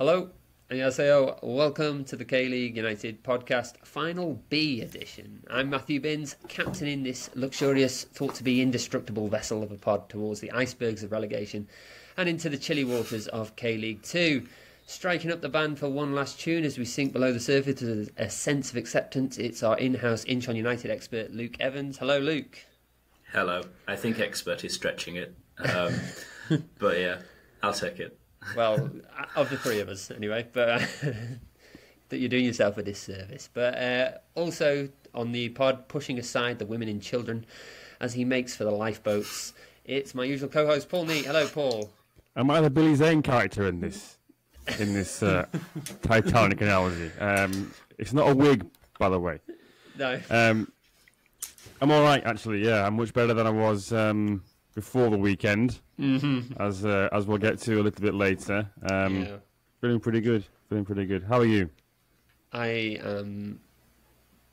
Hello, annyeonghaseyo. Welcome to the K-League United podcast, Final B edition. I'm Matthew Binns, captaining this luxurious, thought-to-be indestructible vessel of a pod towards the icebergs of relegation and into the chilly waters of K-League 2. Striking up the band for one last tune as we sink below the surface with a sense of acceptance, it's our in-house Incheon United expert, Luke Evans. Hello, Luke. Hello. I think expert is stretching it. But yeah, I'll take it. Well, of the three of us, anyway, but that you're doing yourself a disservice. But also on the pod, pushing aside the women and children as he makes for the lifeboats, it's my usual co-host, Paul Neat. Hello, Paul. Am I the Billy Zane character in this Titanic analogy? It's not a wig, by the way. No. I'm all right, actually. Yeah, I'm much better than I was before the weekend, as we'll get to a little bit later. Feeling pretty good. How are you? I am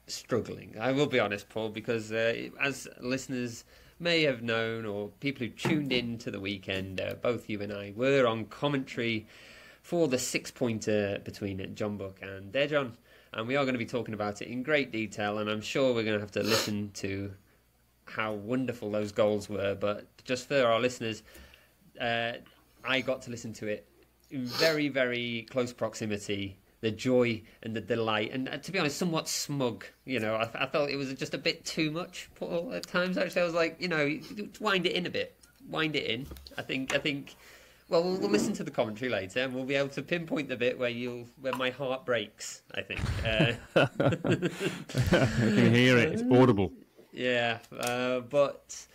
struggling. I will be honest, Paul, because as listeners may have known, or people who tuned in to the weekend, both you and I were on commentary for the 6-pointer between Jeonbuk and Daejeon, and we are going to be talking about it in great detail, and I'm sure we're going to have to listen to how wonderful those goals were. But just for our listeners, I got to listen to it in very, very close proximity, the joy and the delight, and to be honest, somewhat smug. You know, I felt it was just a bit too much, Paul, at times. Actually, I was like, wind it in a bit. Wind it in. I think. Well, we'll listen to the commentary later, and we'll be able to pinpoint the bit where my heart breaks, I think. I can hear it. It's audible. Yeah, but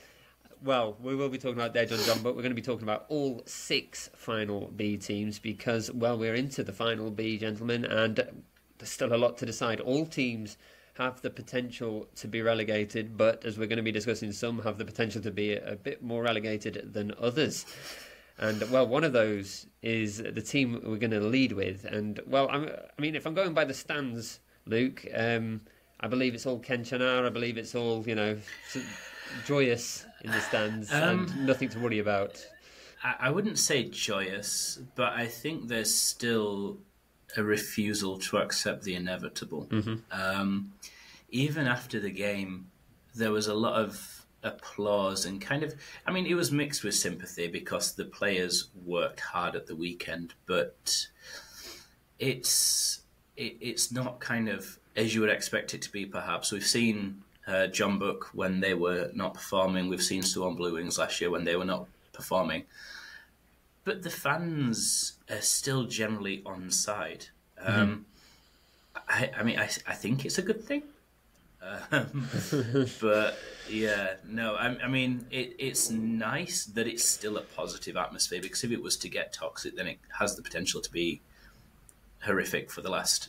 we will be talking about Daejeon Jeonbuk. We're going to be talking about all 6 Final B teams because, we're into the Final B, gentlemen, and there's still a lot to decide. All teams have the potential to be relegated, but as we're going to be discussing, some have the potential to be a bit more relegated than others. And, one of those is the team we're going to lead with. And, if I'm going by the stands, Luke, I believe it's all Kenchanar. I believe it's all, joyous in the stands and nothing to worry about. I wouldn't say joyous, but I think there's still a refusal to accept the inevitable. Even after the game, there was a lot of applause and it was mixed with sympathy because the players worked hard at the weekend, but it's not as you would expect it to be, perhaps. We've seen Jeonbuk when they were not performing. We've seen Suwon Blue Wings last year when they were not performing. But the fans are still generally on side. I think it's a good thing. But yeah, no, it's nice that it's still a positive atmosphere, because if it was to get toxic, then it has the potential to be horrific for the last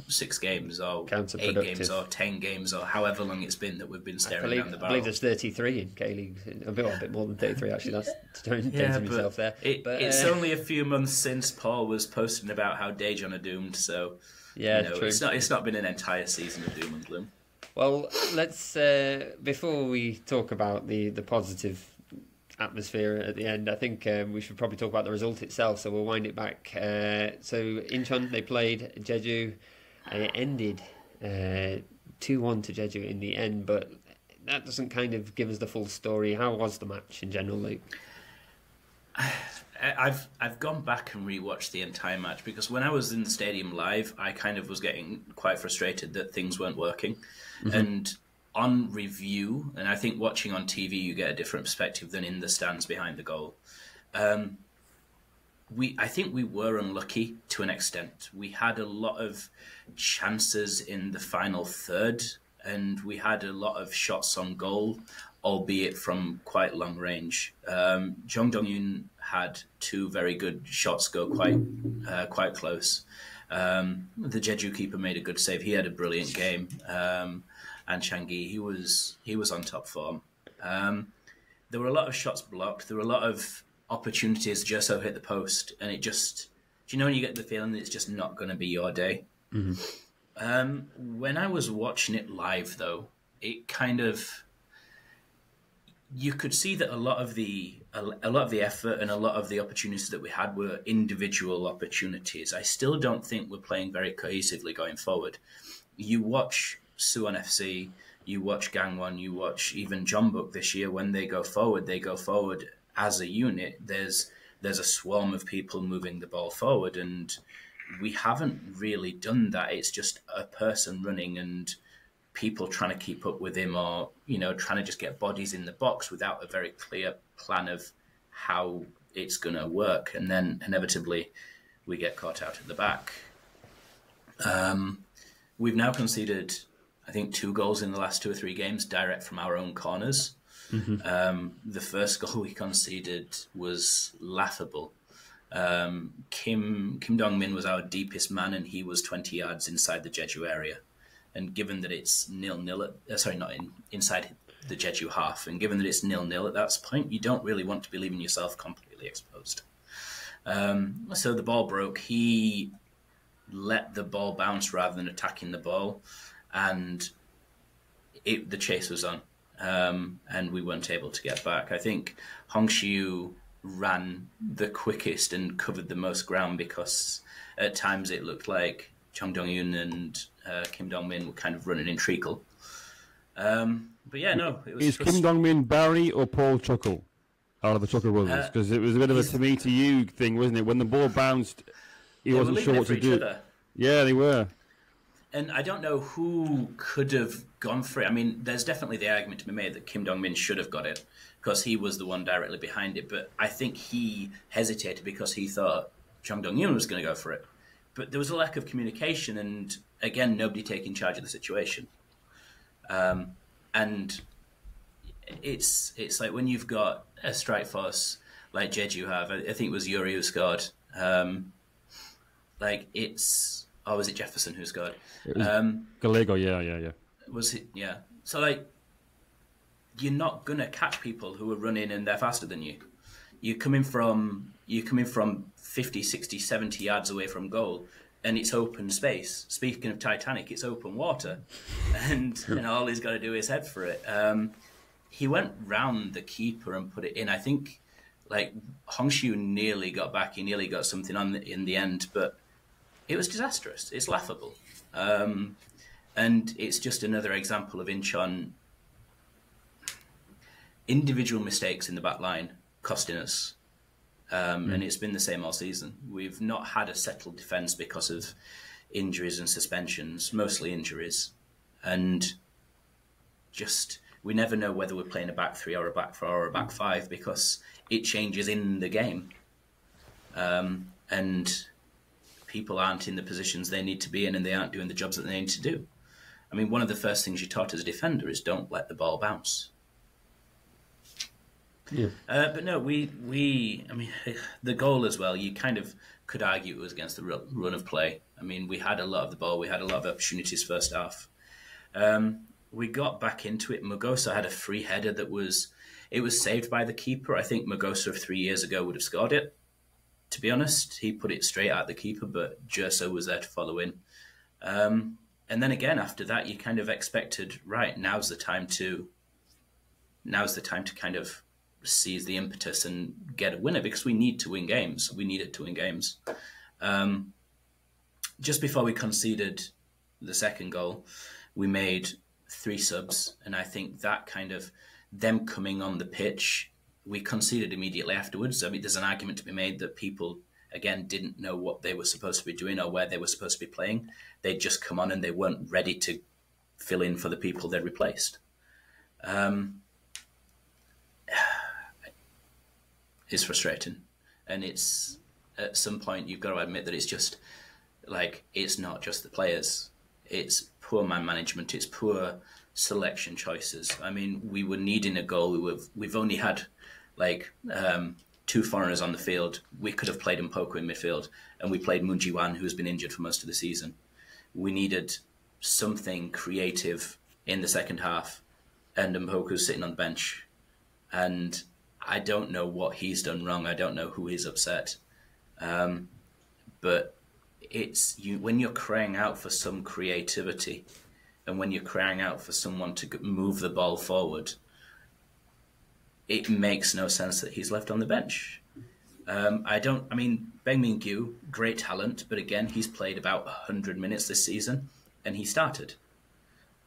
6 games or 8 games or 10 games or however long it's been that we've been staring down the barrel. I believe there's 33 in K-League, a bit more than 33 actually. That's dating myself there. It's only a few months since Paul was posting about how Daejeon are doomed, so true. It's not been an entire season of doom and gloom. Well, let's before we talk about the positive atmosphere at the end, I think we should probably talk about the result itself, so we'll wind it back. So Incheon, they played Jeonju. It ended 2-1 to Jeonju in the end, but that doesn't give us the full story. How was the match in general, Luke? I've gone back and rewatched the entire match, because when I was in the stadium live, I was getting quite frustrated that things weren't working. And on review, and I think watching on TV, you get a different perspective than in the stands behind the goal. I think we were unlucky to an extent. We had a lot of chances in the final third, and we had a lot of shots on goal, albeit from quite long range. Jong Dong-yoon had 2 very good shots go quite close. The Jeju keeper made a good save. He had a brilliant game. And Changi, he was on top form. There were a lot of shots blocked. There were a lot of opportunities just so hit the post, and it just, when you get the feeling that it's just not going to be your day. When I was watching it live, though, it you could see that a lot of the a lot of the effort and a lot of the opportunities that we had were individual opportunities. I still don't think we're playing very cohesively going forward. You watch Suwon FC, you watch Gangwon, you watch even Jeonbuk this year. When they go forward as a unit. There's a swarm of people moving the ball forward, and we haven't really done that. It's just a person running and people trying to keep up with him, or trying to just get bodies in the box without a very clear plan of how it's going to work, and then inevitably we get caught out at the back. We've now conceded, I think, 2 goals in the last 2 or 3 games direct from our own corners. The first goal we conceded was laughable. Kim Dong-min was our deepest man, and he was 20 yards inside the Jeju area. And given that it's 0-0, inside the Jeju half, and given that it's 0-0 at that point, you don't really want to be leaving yourself completely exposed. So the ball broke. He let the ball bounce rather than attacking the ball, and the chase was on, and we weren't able to get back. I think Hongxiu ran the quickest and covered the most ground, because at times it looked like Chung Dong-yoon and Kim Dong-min were kind of running in treacle. But yeah, no. It was Is Kim Dong-min Barry or Paul Chuckle out of the Chuckle brothers? Because it was a bit of a to me to you thing, wasn't it? When the ball bounced, he wasn't sure what to do. Other. Yeah, they were. And I don't know who could have gone for it. I mean, there's definitely the argument to be made that Kim Dong-min should have got it, because he was the one directly behind it. But I think he hesitated because he thought Chung Dong-yoon was going to go for it. But there was a lack of communication, and again, nobody taking charge of the situation. And it's like when you've got a strike force like Jeju have. I think it was Yuri who scored. Was it Jefferson who scored? It was Gallego, yeah. Was it? Yeah. So you're not gonna catch people who are running and they're faster than you. You're coming from 50, 60, 70 yards away from goal, and it's open space. Speaking of Titanic, it's open water, and all he's got to do is head for it. He went round the keeper and put it in. I think Hongxiu nearly got back. He nearly got something on in the end, but it was disastrous. It's laughable, and it's just another example of Incheon individual mistakes in the back line costing us. And it's been the same all season. We've not had a settled defence because of injuries and suspensions, mostly injuries. And we never know whether we're playing a back 3 or a back 4 or a back 5, because it changes in the game. And people aren't in the positions they need to be in, and they aren't doing the jobs that they need to do. I mean, one of the first things you're taught as a defender is don't let the ball bounce. Yeah. But no, I mean, the goal as well, you kind of could argue it was against the run of play. I mean, we had a lot of the ball. We had a lot of opportunities first half. We got back into it. Magosa had a free header that was saved by the keeper. I think Magosa of 3 years ago would have scored it. To be honest, he put it straight at the keeper, but Jerso was there to follow in. And then again, after that, you kind of expected, right, now's the time to kind of seize the impetus and get a winner, because we need to win games. We needed to win games. Just before we conceded the second goal, we made 3 subs, and I think that kind of them coming on the pitch, we conceded immediately afterwards. I mean, there's an argument to be made that people, again, didn't know what they were supposed to be doing or where they were supposed to be playing. They'd just come on and they weren't ready to fill in for the people they replaced. It's frustrating, and it's at some point you've got to admit that it's just it's not just the players, it's poor man management, it's poor selection choices. I mean, we were needing a goal. We've only had 2 foreigners on the field. We could have played Mpoko in midfield, and we played Moon Ji-wan, who's been injured for most of the season. We needed something creative in the second half, and Mpoku's sitting on the bench, and I don't know what he's done wrong. I don't know who he's upset. But it's when you're crying out for some creativity, and when you're crying out for someone to move the ball forward, it makes no sense that he's left on the bench. Beng Min-gyu, great talent, but again, he's played about 100 minutes this season, and he started.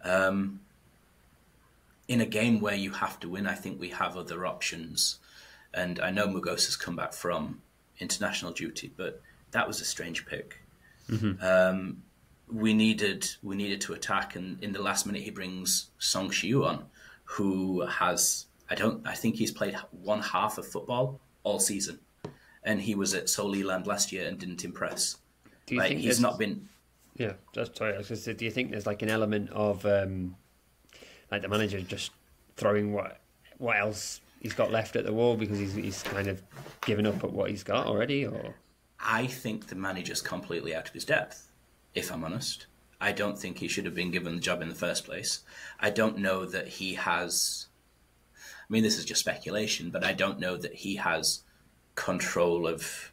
In a game where you have to win, I think we have other options. And I know Mugosa's come back from international duty, but that was a strange pick. Mm-hmm. We needed to attack, and in the last minute he brings Song Shiu on, who has I think he's played one half of football all season, and he was at Seoul Leland last year and didn't impress. Do you think he's not been? Yeah, sorry. I was going to say, do you think there's like an element of like the manager just throwing what else he's got left at the wall because he's kind of given up at what he's got already? Or I think the manager's completely out of his depth, if I'm honest. I don't think he should have been given the job in the first place. I don't know that he has... I mean, this is just speculation, but I don't know that he has control of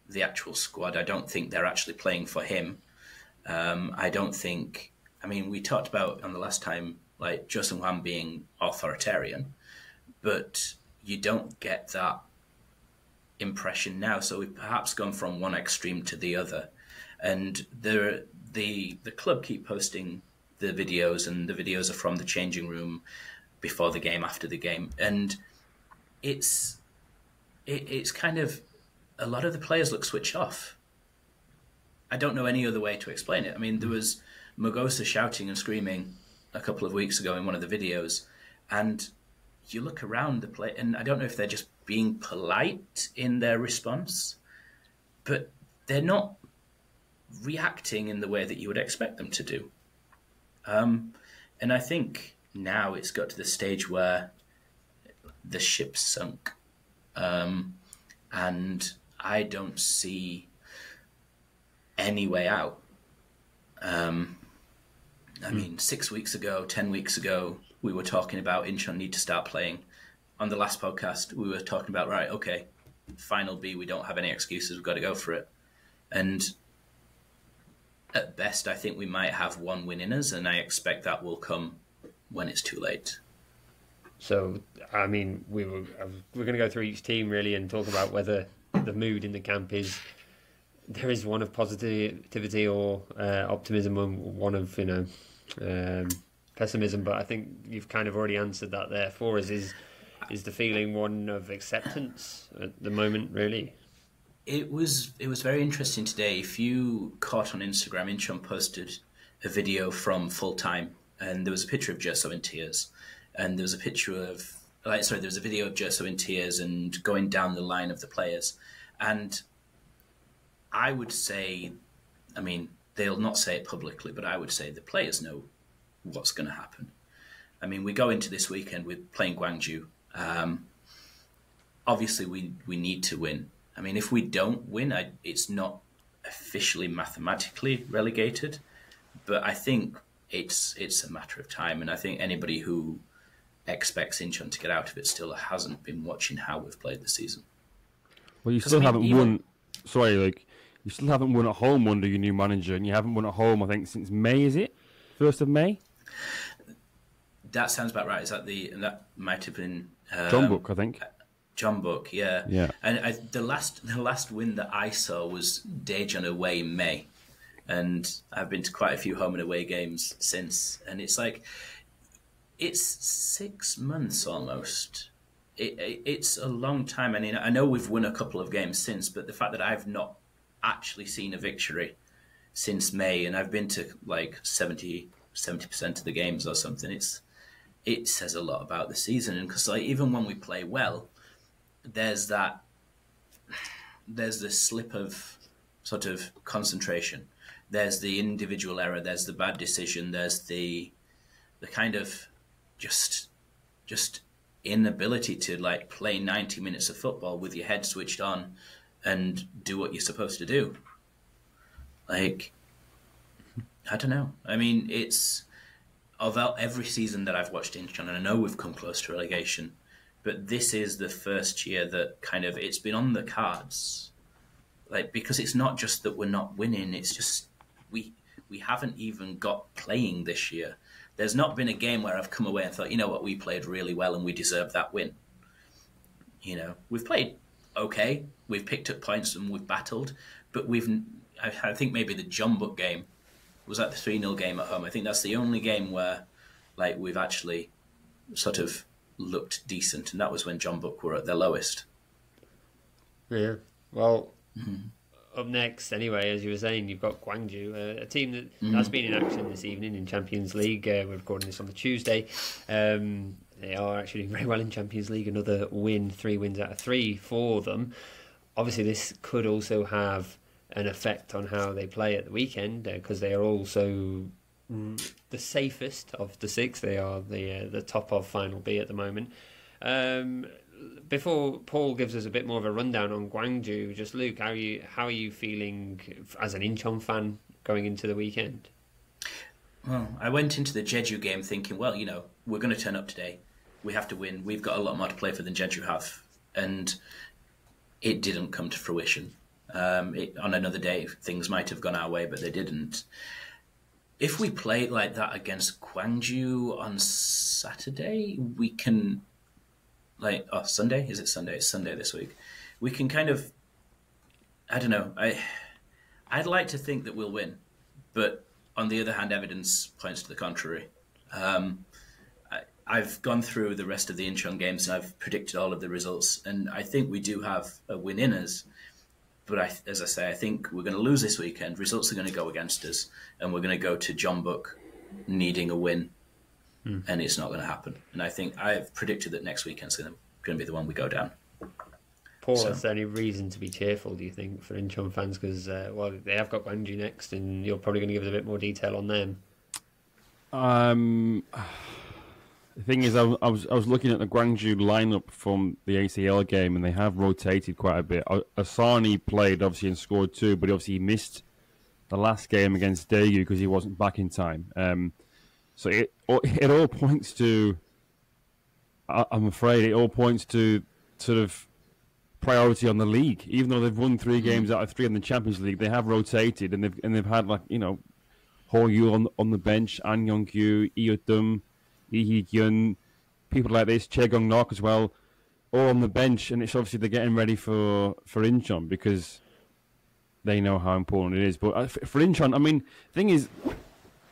the actual squad. I don't think they're actually playing for him. I don't think... I mean, we talked about on the last time, like, Jo Seung-hwan being authoritarian, but you don't get that impression now. So we've perhaps gone from one extreme to the other. And the club keep posting the videos, and the videos are from the changing room before the game, after the game, and it's kind of, a lot of the players look switched off. I don't know any other way to explain it. I mean, there was Mugosa shouting and screaming a couple of weeks ago in one of the videos, and you look around the play, and I don't know if they're just being polite in their response, but they're not reacting in the way that you would expect them to do. And I think now it's got to the stage where the ship's sunk. And I don't see any way out. I mean, 6 weeks ago, 10 weeks ago, we were talking about Incheon need to start playing. On the last podcast, we were talking about, right, okay, final B, we don't have any excuses, we've got to go for it. And at best, I think we might have one win in us, and I expect that will come when it's too late. So, I mean, we're going to go through each team really and talk about whether the mood in the camp is there is one of positivity or optimism, and one of pessimism. But I think you've kind of already answered that there for us. Is the feeling one of acceptance at the moment, really? It was very interesting today. If you caught on Instagram, Incheon posted a video from full time, and there was a picture of Jeso in tears, and there was a video of Jeso in tears and going down the line of the players. And I would say, I mean, they'll not say it publicly, but I would say the players know what's going to happen. I mean, we go into this weekend with playing Gwangju. Obviously, we need to win. I mean, if we don't win, it's not officially mathematically relegated, but I think it's a matter of time. And I think anybody who expects Incheon to get out of it still hasn't been watching how we've played the season. Well, you still haven't won. Sorry, you still haven't won at home under your new manager, and you haven't won at home, I think, since May. Is it 1st of May? That sounds about right. That might have been Jeonbuk, I think. Jeonbuk, yeah. Yeah. And the last win that I saw was Daejeon away in May, and I've been to quite a few home and away games since, and it's like it's 6 months almost. It's a long time. I mean, I know we've won a couple of games since, but the fact that I've not actually seen a victory since May, and I've been to like 70% of the games or something, it says a lot about the season. And because even when we play well, there's this slip of sort of concentration. There's the individual error. There's the bad decision. There's the kind of just inability to like play 90 minutes of football with your head switched on and do what you're supposed to do. Like, I don't know. I mean, it's of every season that I've watched Incheon, and I know we've come close to relegation, but this is the first year that kind of it's been on the cards. Like, because it's not just that we're not winning, it's just we haven't even got playing this year. There's not been a game where I've come away and thought, you know what, we played really well and we deserve that win. we've played okay. We've picked up points and we've battled, but I think maybe the Jeonbuk game was that the 3-0 game at home. I think that's the only game where we've actually sort of looked decent, and that was when Jeonbuk were at their lowest. Yeah. Well, up next, anyway, as you were saying, you've got Gwangju, a team that's been in action this evening in Champions League. We're recording this on the Tuesday. They are actually doing very well in Champions League. Another win, 3 wins out of 3 for them. Obviously, this could also have an effect on how they play at the weekend, because they are also the safest of the 6. They are the top of Final B at the moment. Before Paul gives us a bit more of a rundown on Gwangju, just Luke, how are you feeling as an Incheon fan going into the weekend? Well, I went into the Jeju game thinking, well, we're going to turn up today. We have to win. We've got a lot more to play for than Jeju have. And it didn't come to fruition. On another day, things might have gone our way, but they didn't. If we play like that against Gwangju on Saturday, we can... Sunday? Is it Sunday? It's Sunday this week. We can kind of... I don't know. I'd like to think that we'll win. But on the other hand, evidence points to the contrary. I've gone through the rest of the Incheon games and I've predicted all of the results. And I think we do have a win in us. But as I say, I think we're going to lose this weekend. Results are going to go against us. And we're going to go to Jeonbuk needing a win. And it's not going to happen. And I think I've predicted that next weekend's going to be the one we go down. Paul, is there any reason to be cheerful, do you think, for Incheon fans? Because, they have got Gwangju next, and you're probably going to give us a bit more detail on them. The thing is, I was looking at the Gwangju lineup from the ACL game, and they have rotated quite a bit. Asani played, obviously, and scored 2, but obviously he missed the last game against Daejeon because he wasn't back in time. So it all points to, I'm afraid, it all points to sort of priority on the league. Even though they've won 3 games out of 3 in the Champions League, they have rotated and they've had Ho Yu on the bench, An Yong-kyu, Iyodum, Lee Hee-kyun, people like this, Chae Gong-nok as well, all on the bench, and it's obviously they're getting ready for Incheon because they know how important it is. But for Incheon, I mean, the thing is,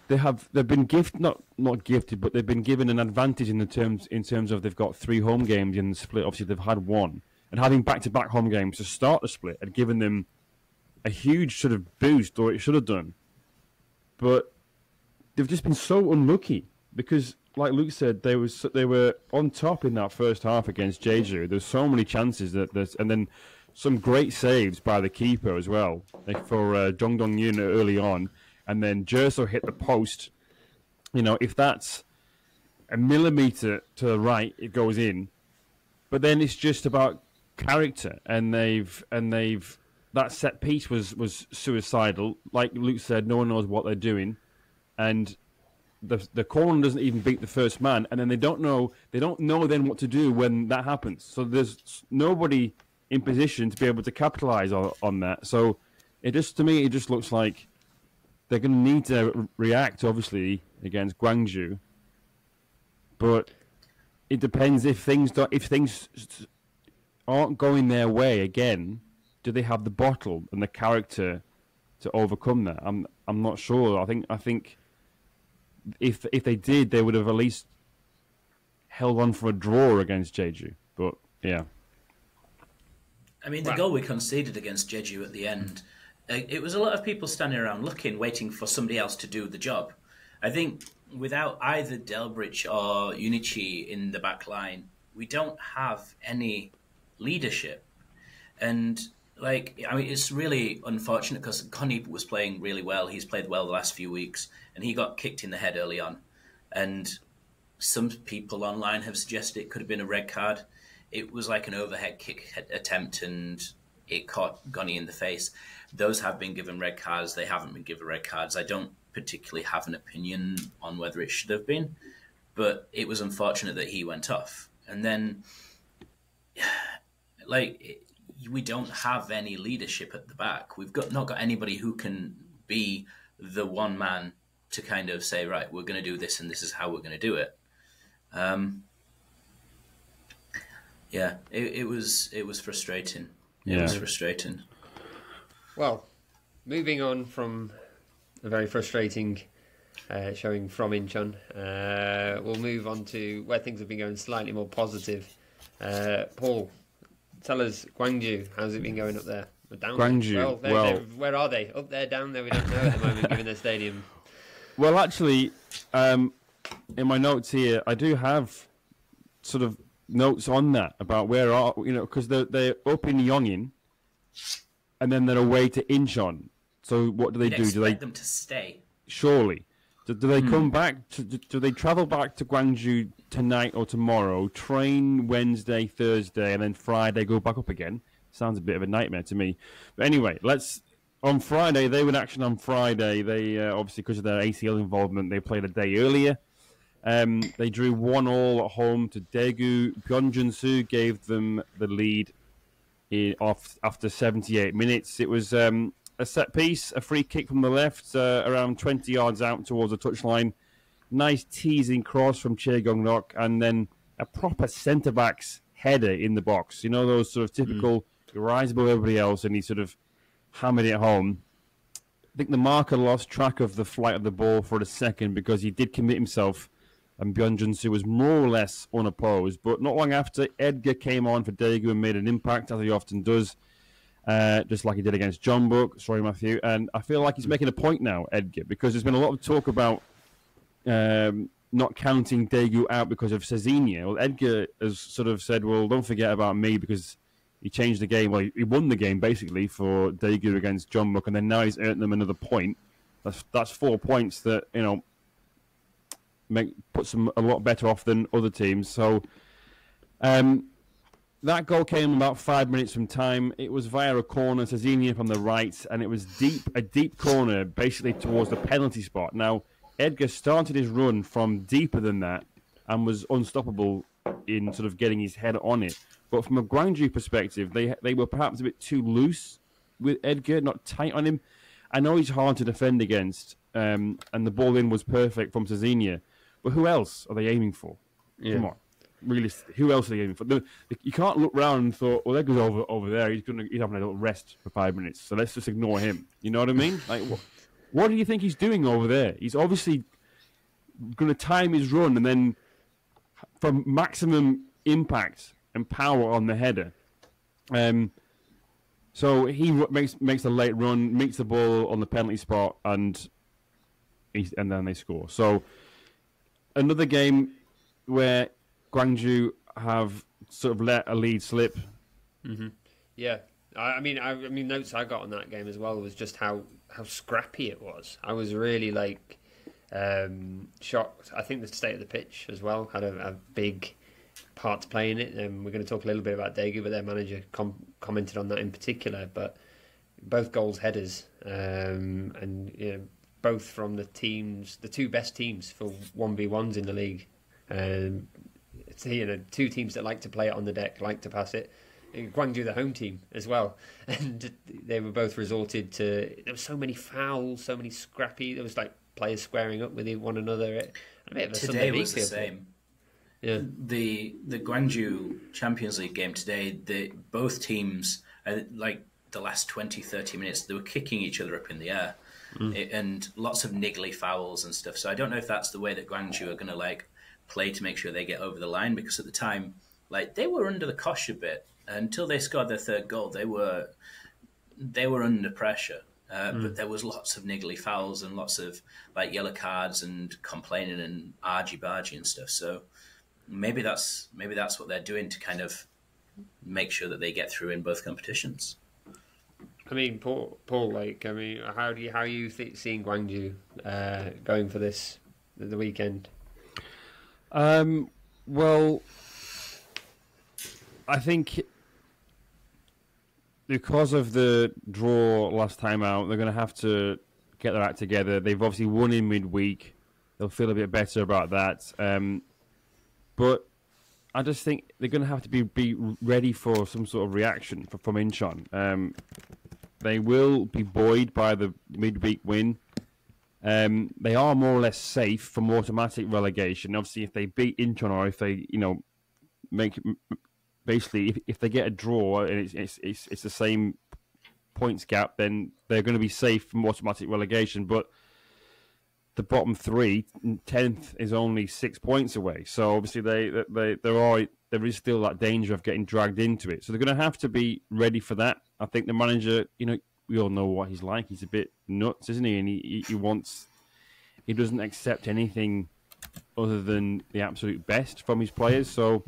they've been gifted, not gifted, but they've been given an advantage in terms of they've got 3 home games in the split. Obviously, they've had 1, and having back-to-back home games to start the split had given them a huge sort of boost, or it should have done. But they've just been so unlucky because, like Luke said, they were on top in that first half against Jeju. There's so many chances and then some great saves by the keeper as well, for Jong Dong-yoon early on. And then Jerso hit the post. If that's a millimetre to the right, it goes in. But then it's just about character, and they've that set piece was suicidal. Like Luke said, no one knows what they're doing, and the corner doesn't even beat the first man, and then they don't know then what to do when that happens. So there's nobody in position to be able to capitalise on that. So to me it just looks like they're going to need to react, obviously, against Gwangju. But it depends if things aren't going their way again. Do they have the bottle and the character to overcome that? I'm not sure. I think if they did, they would have at least held on for a draw against Jeju. But yeah, I mean, the goal we conceded against Jeju at the end. It was a lot of people standing around looking, waiting for somebody else to do the job. I think without either Delbridge or Unichi in the back line, we don't have any leadership. And, it's really unfortunate because Connie was playing really well. He's played well the last few weeks, and he got kicked in the head early on. And some people online have suggested it could have been a red card. It was like an overhead kick attempt, and it caught Gonnie in the face. Those have been given red cards. They haven't been given red cards. I don't particularly have an opinion on whether it should have been, but it was unfortunate that he went off. And then, we don't have any leadership at the back. We've not got anybody who can be the one man to kind of say, right, we're going to do this and this is how we're going to do it. Yeah, it was frustrating. It was frustrating. Well, moving on from a very frustrating showing from Incheon, we'll move on to where things have been going slightly more positive. Paul, tell us, Gwangju, how's it been going up there? Down Gwangju, there? Where are they? Up there, down there? We don't know at the moment, given their stadium. Well, actually, in my notes here, I do have sort of notes on that about where are because they're up in Yongin, and then they're away to Incheon. So what do they do? Do they them to stay? Surely, do they come back? Do they travel back to Gwangju tonight or tomorrow? Train Wednesday, Thursday, and then Friday go back up again? Sounds a bit of a nightmare to me. But anyway, on Friday, they were in action on Friday. They, obviously, because of their ACL involvement, they played a day earlier. They drew 1-1 at home to Daegu. Jeonju gave them the lead after 78 minutes. It was a set piece, a free kick from the left, around 20 yards out towards the touchline. Nice teasing cross from Chae Gong-nok, and then a proper centre-back's header in the box. You know, those sort of typical, you rise above everybody else, and he sort of hammered it home. I think the marker lost track of the flight of the ball for a second because he did commit himself, and Jeonju was more or less unopposed. But not long after, Edgar came on for Daegu and made an impact, as he often does, just like he did against Jeonbuk. Sorry, Matthew. And I feel like he's making a point now, Edgar, because there's been a lot of talk about not counting Daegu out because of Cezinha. Well, Edgar has sort of said, well, don't forget about me because he changed the game. Well, he won the game, basically, for Daegu against Jeonbuk, and then now he's earned them another point. That's 4 points that, puts them a lot better off than other teams. So that goal came about 5 minutes from time. It was via a corner, Cezinha from the right, and it was a deep corner, basically towards the penalty spot. Now, Edgar started his run from deeper than that and was unstoppable in sort of getting his head on it. But from a Gwangju perspective, they were perhaps a bit too loose with Edgar, not tight on him. I know he's hard to defend against, and the ball in was perfect from Cezinha. But who else are they aiming for? Yeah. Come on. Realistically, who else are they aiming for? You can't look round and thought, well, Edgar's over there. He's having a little rest for 5 minutes, so let's just ignore him. You know what I mean? Like, what do you think he's doing over there? He's obviously going to time his run and then for maximum impact and power on the header. So he makes a late run, meets the ball on the penalty spot, and then they score. So another game where Gwangju have sort of let a lead slip. Mm-hmm. Yeah. I mean, notes I got on that game as well was just how scrappy it was. I was really shocked. I think the state of the pitch as well had a big part to play in it. And we're going to talk a little bit about Daegu, but their manager commented on that in particular. But both goals headers, and both from the two best teams for 1v1s in the league. Two teams that like to play it on the deck, like to pass it. Gwangju, the home team, as well, and they were both resorted to. There were so many fouls, so many scrappy. There was players squaring up with one another. Today was the same. Yeah, the Gwangju Champions League game today. Both teams, the last 20-30 minutes, they were kicking each other up in the air, and lots of niggly fouls and stuff. So I don't know if that's the way that Gwangju are going to play to make sure they get over the line, because at the time, they were under the cosh a bit. Until they scored their third goal, they were under pressure. But there was lots of niggly fouls and lots of yellow cards and complaining and argy-bargy and stuff. So maybe that's what they're doing to kind of make sure that they get through in both competitions. I mean, Paul, how are you seeing Gwangju going for the weekend? Well, I think because of the draw last time out, they're going to have to get their act together. They've obviously won in midweek. They'll feel a bit better about that. But I just think they're going to have to be ready for some sort of reaction from Incheon. They will be buoyed by the midweek win. They are more or less safe from automatic relegation. Obviously, if they beat Incheon or if they, basically, if they get a draw and it's the same points gap, then they're going to be safe from automatic relegation. But the bottom three, 10th, is only 6 points away. So obviously there is still that danger of getting dragged into it. So they're going to have to be ready for that. I think the manager, we all know what he's like. He's a bit nuts, isn't he? And he doesn't accept anything other than the absolute best from his players. So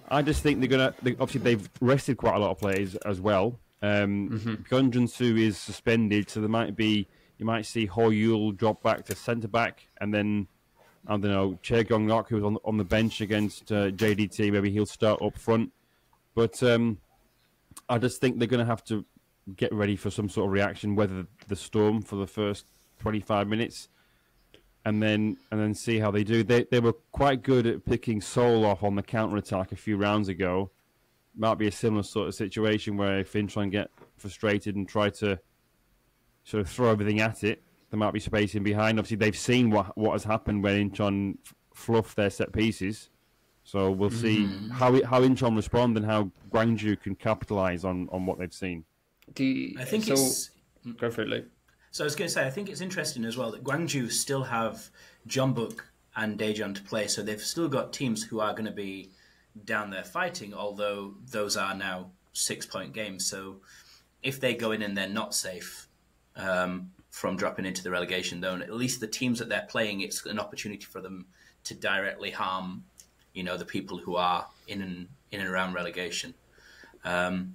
I just think obviously they've rested quite a lot of players as well. Jeonju is suspended, so you might see Hoyul drop back to centre back, and then I don't know, Chae-Gong-Nok, who was on the bench against JDT, maybe he'll start up front. But I just think they're going to have to get ready for some sort of reaction, weather the storm for the first 25 minutes, and then see how they do. They were quite good at picking Seoul off on the counter-attack a few rounds ago. Might be a similar sort of situation where if Incheon get frustrated and try to sort of throw everything at it, there might be space in behind. Obviously, they've seen what has happened when Incheon fluff their set pieces. So we'll see how Incheon respond and how Gwangju can capitalise on what they've seen. Go for it, Luke. So I was going to say, I think it's interesting as well that Gwangju still have Jeonbuk and Daejeon to play, so they've still got teams who are going to be down there fighting, although those are now 6-point games. So if they go in and they're not safe from dropping into the relegation zone, at least the teams that they're playing, it's an opportunity for them to directly harm, the people who are in and around relegation. I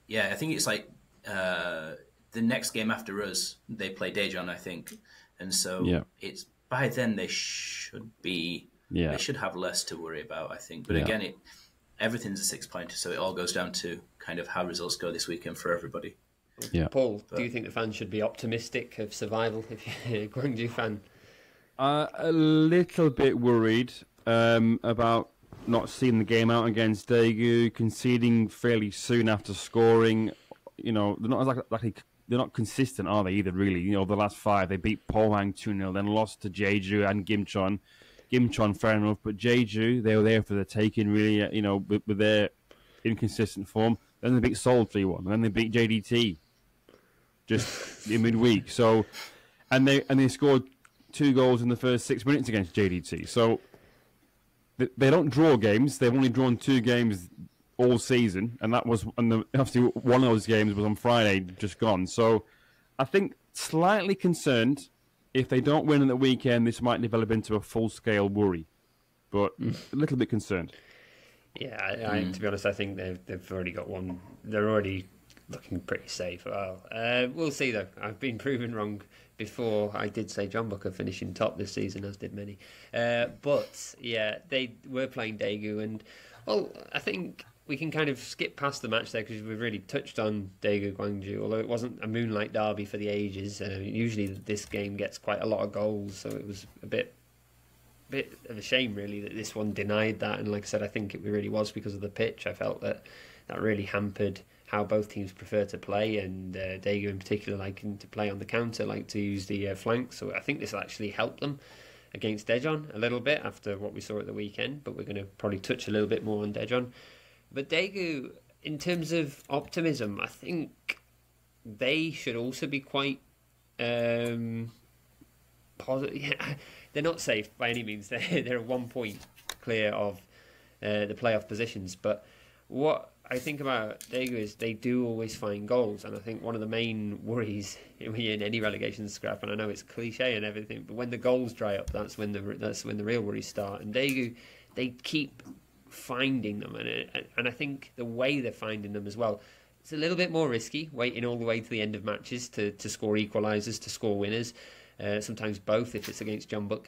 think it's like the next game after us, they play Daejeon, I think, and so it's by then they should be. They should have less to worry about, I think. But again, everything's a 6-pointer, so it all goes down to kind of how results go this weekend for everybody. Yeah. Paul, do you think the fans should be optimistic of survival if you're a Gwangju fan? A little bit worried about not seeing the game out against Daegu, conceding fairly soon after scoring. They're not they're not consistent, are they, either, really? The last 5, they beat Pohang 2-0, then lost to Jeju and Gimcheon. Gimcheon, fair enough, but Jeju, they were there for the taking, really, with their inconsistent form. Then they beat Seoul 3-1, and then they beat JDT just in midweek. So, and they scored 2 goals in the first 6 minutes against JDT. So they don't draw games. They've only drawn 2 games all season, and that was obviously one of those games was on Friday, just gone. So I think slightly concerned. If they don't win at the weekend, this might develop into a full-scale worry, but a little bit concerned. Yeah, to be honest, I think they've already got one. They're already looking pretty safe. Well, we'll see, though. I've been proven wrong before. I did say Jeonbuk are finishing top this season, as did many. But, yeah, they were playing Daegu, and, well, I think we can kind of skip past the match there because we've really touched on Daegu Gwangju, although it wasn't a moonlight derby for the ages. Usually this game gets quite a lot of goals, so it was a bit of a shame, really, that this one denied that. And like I said, I think it really was because of the pitch. I felt that really hampered how both teams prefer to play, and Daegu in particular liking to play on the counter, like to use the flank. So I think this will actually help them against Daejeon a little bit after what we saw at the weekend, but we're going to probably touch a little bit more on Daejeon. But Daegu, in terms of optimism, I think they should also be quite positive. They're not safe by any means. They're 1 point clear of the playoff positions. But what I think about Daegu is they do always find goals, and I think one of the main worries when you're in any relegation scrap, and I know it's cliche and everything, but when the goals dry up, that's when the real worries start. And Daegu, they keep finding them, and I think the way they're finding them as well, it's a little bit more risky, waiting all the way to the end of matches to score equalisers, to score winners, sometimes both if it's against Jeonbuk,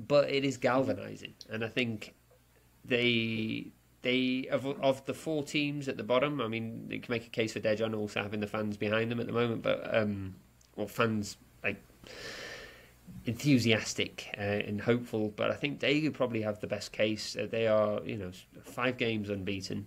but it is galvanising, and I think they of the 4 teams at the bottom, I mean, you can make a case for Daejeon also having the fans behind them at the moment, but fans like enthusiastic and hopeful, but I think Daegu probably have the best case. They are 5 games unbeaten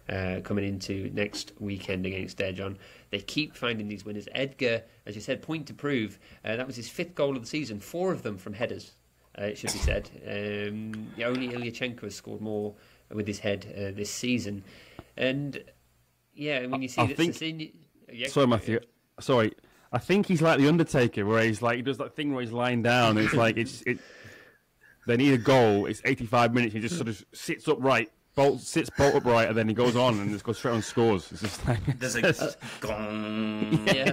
coming into next weekend against Daejeon. They keep finding these winners. Edgar, as you said, point to prove, that was his 5th goal of the season, 4 of them from headers. it should be said. Only Ilyachenko has scored more with his head this season. And, when you see Sorry, Matthew. Sorry. I think he's like the Undertaker, where he's like, he does that thing where he's lying down. And it's like, they need a goal. It's 85 minutes. He just sort of sits upright. Sits bolt upright, and then he goes on and just goes straight on and scores. It's just like there's a gong. Yeah.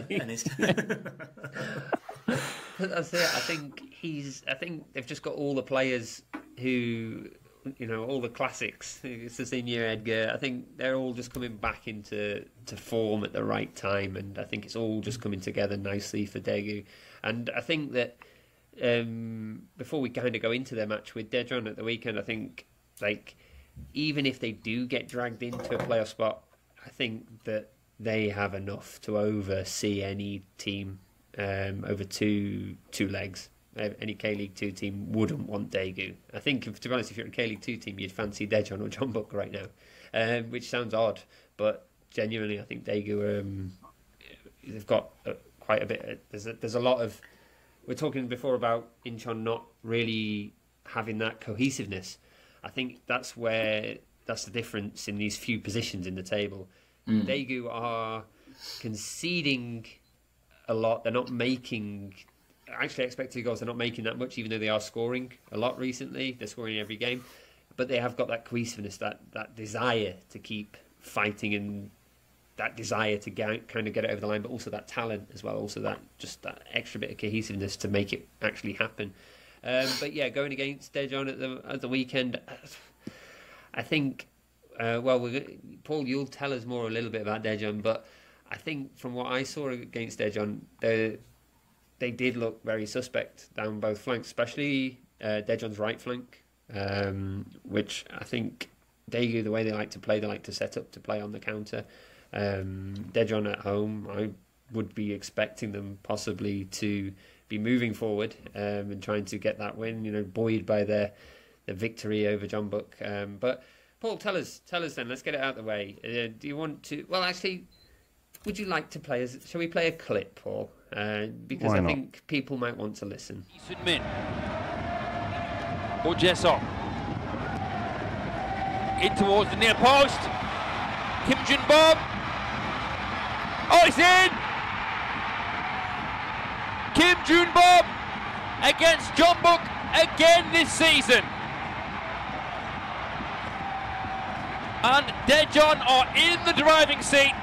But that's it. I think they've just got all the players who, all the classics. Cezinha, Edgar. I think they're all just coming back into form at the right time, and I think it's all just coming together nicely for Daegu. And I think that before we kind of go into their match with Daejeon at the weekend, I think even if they do get dragged into a playoff spot, I think that they have enough to oversee any team over two legs. Any K-League 2 team wouldn't want Daegu. I think, to be honest, if you're a K-League 2 team, you'd fancy Daejeon or Jeonbuk right now, which sounds odd, but genuinely, I think Daegu, they've got quite a bit. There's a lot of. We're talking before about Incheon not really having that cohesiveness. I think that's the difference in these few positions in the table. Daegu are conceding a lot. They're not making actually expected goals. They're not making that much, even though they are scoring a lot recently. They're scoring every game, but they have got that cohesiveness, that desire to keep fighting, and that desire to kind of get it over the line, but also that talent as well. Also that extra bit of cohesiveness to make it actually happen. But yeah, going against Daejeon at the weekend, I think. Paul, you'll tell us a little bit about Daejeon, but I think from what I saw against Daejeon, they did look very suspect down both flanks, especially Daejeon's right flank, which I think Daegu, the way they like to play, they like to set up to play on the counter. Daejeon at home, I would be expecting them possibly to be moving forward and trying to get that win, buoyed by the victory over Jeonbuk. But Paul, tell us then. Let's get it out of the way. Do you want to? Well, actually, would you like to play? Shall we play a clip, Paul? Because I think people might want to listen. Min or Jesok in towards the near post. Kim Jeonbuk. Oh, it's in. Kim Jeonbuk against Jeonbuk again this season. And Daejeon are in the driving seat.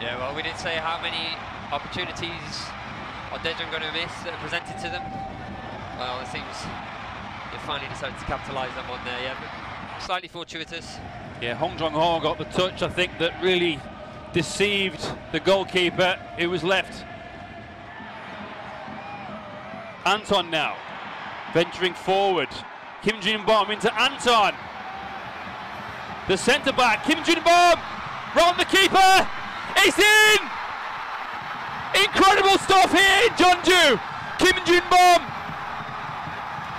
Yeah, well, we didn't say how many opportunities are Daejeon going to miss that are presented to them. Well, it seems they finally decided to capitalise on one there, yeah, but slightly fortuitous. Yeah, Hong Jong-ho got the touch, I think, that really deceived the goalkeeper who was left. Anton now, venturing forward. Kim Jeonbuk into Anton. The centre-back, Kim Jeonbuk, round the keeper, it's in! Incredible stuff here in Jeonju. Kim Jeonbuk,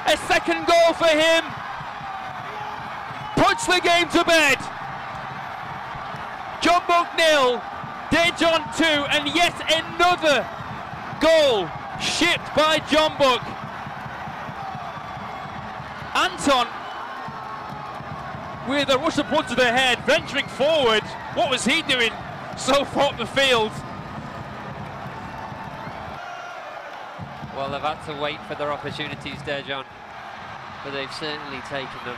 a second goal for him, puts the game to bed. Jeonbuk 0, Daejeon 2, and yet another goal shipped by Jeonbuk. Anton with a rush of blood to the head, venturing forward. What was he doing so far up the field? Well, they've had to wait for their opportunities, Daejeon, but they've certainly taken them.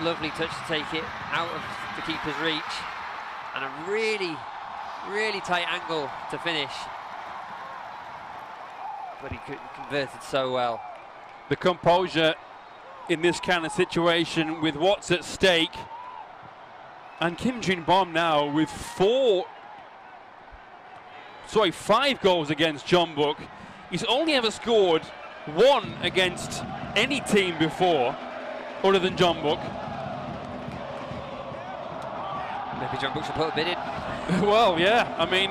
Lovely touch to take it out of the keeper's reach, and a really, really tight angle to finish. But he converted so well. The composure in this kind of situation with what's at stake. And Kim Jeonbuk now with 5 goals against Jeonbuk. He's only ever scored 1 against any team before, other than Jeonbuk. Maybe Jeonbuk should put a bid in. Well, yeah, I mean,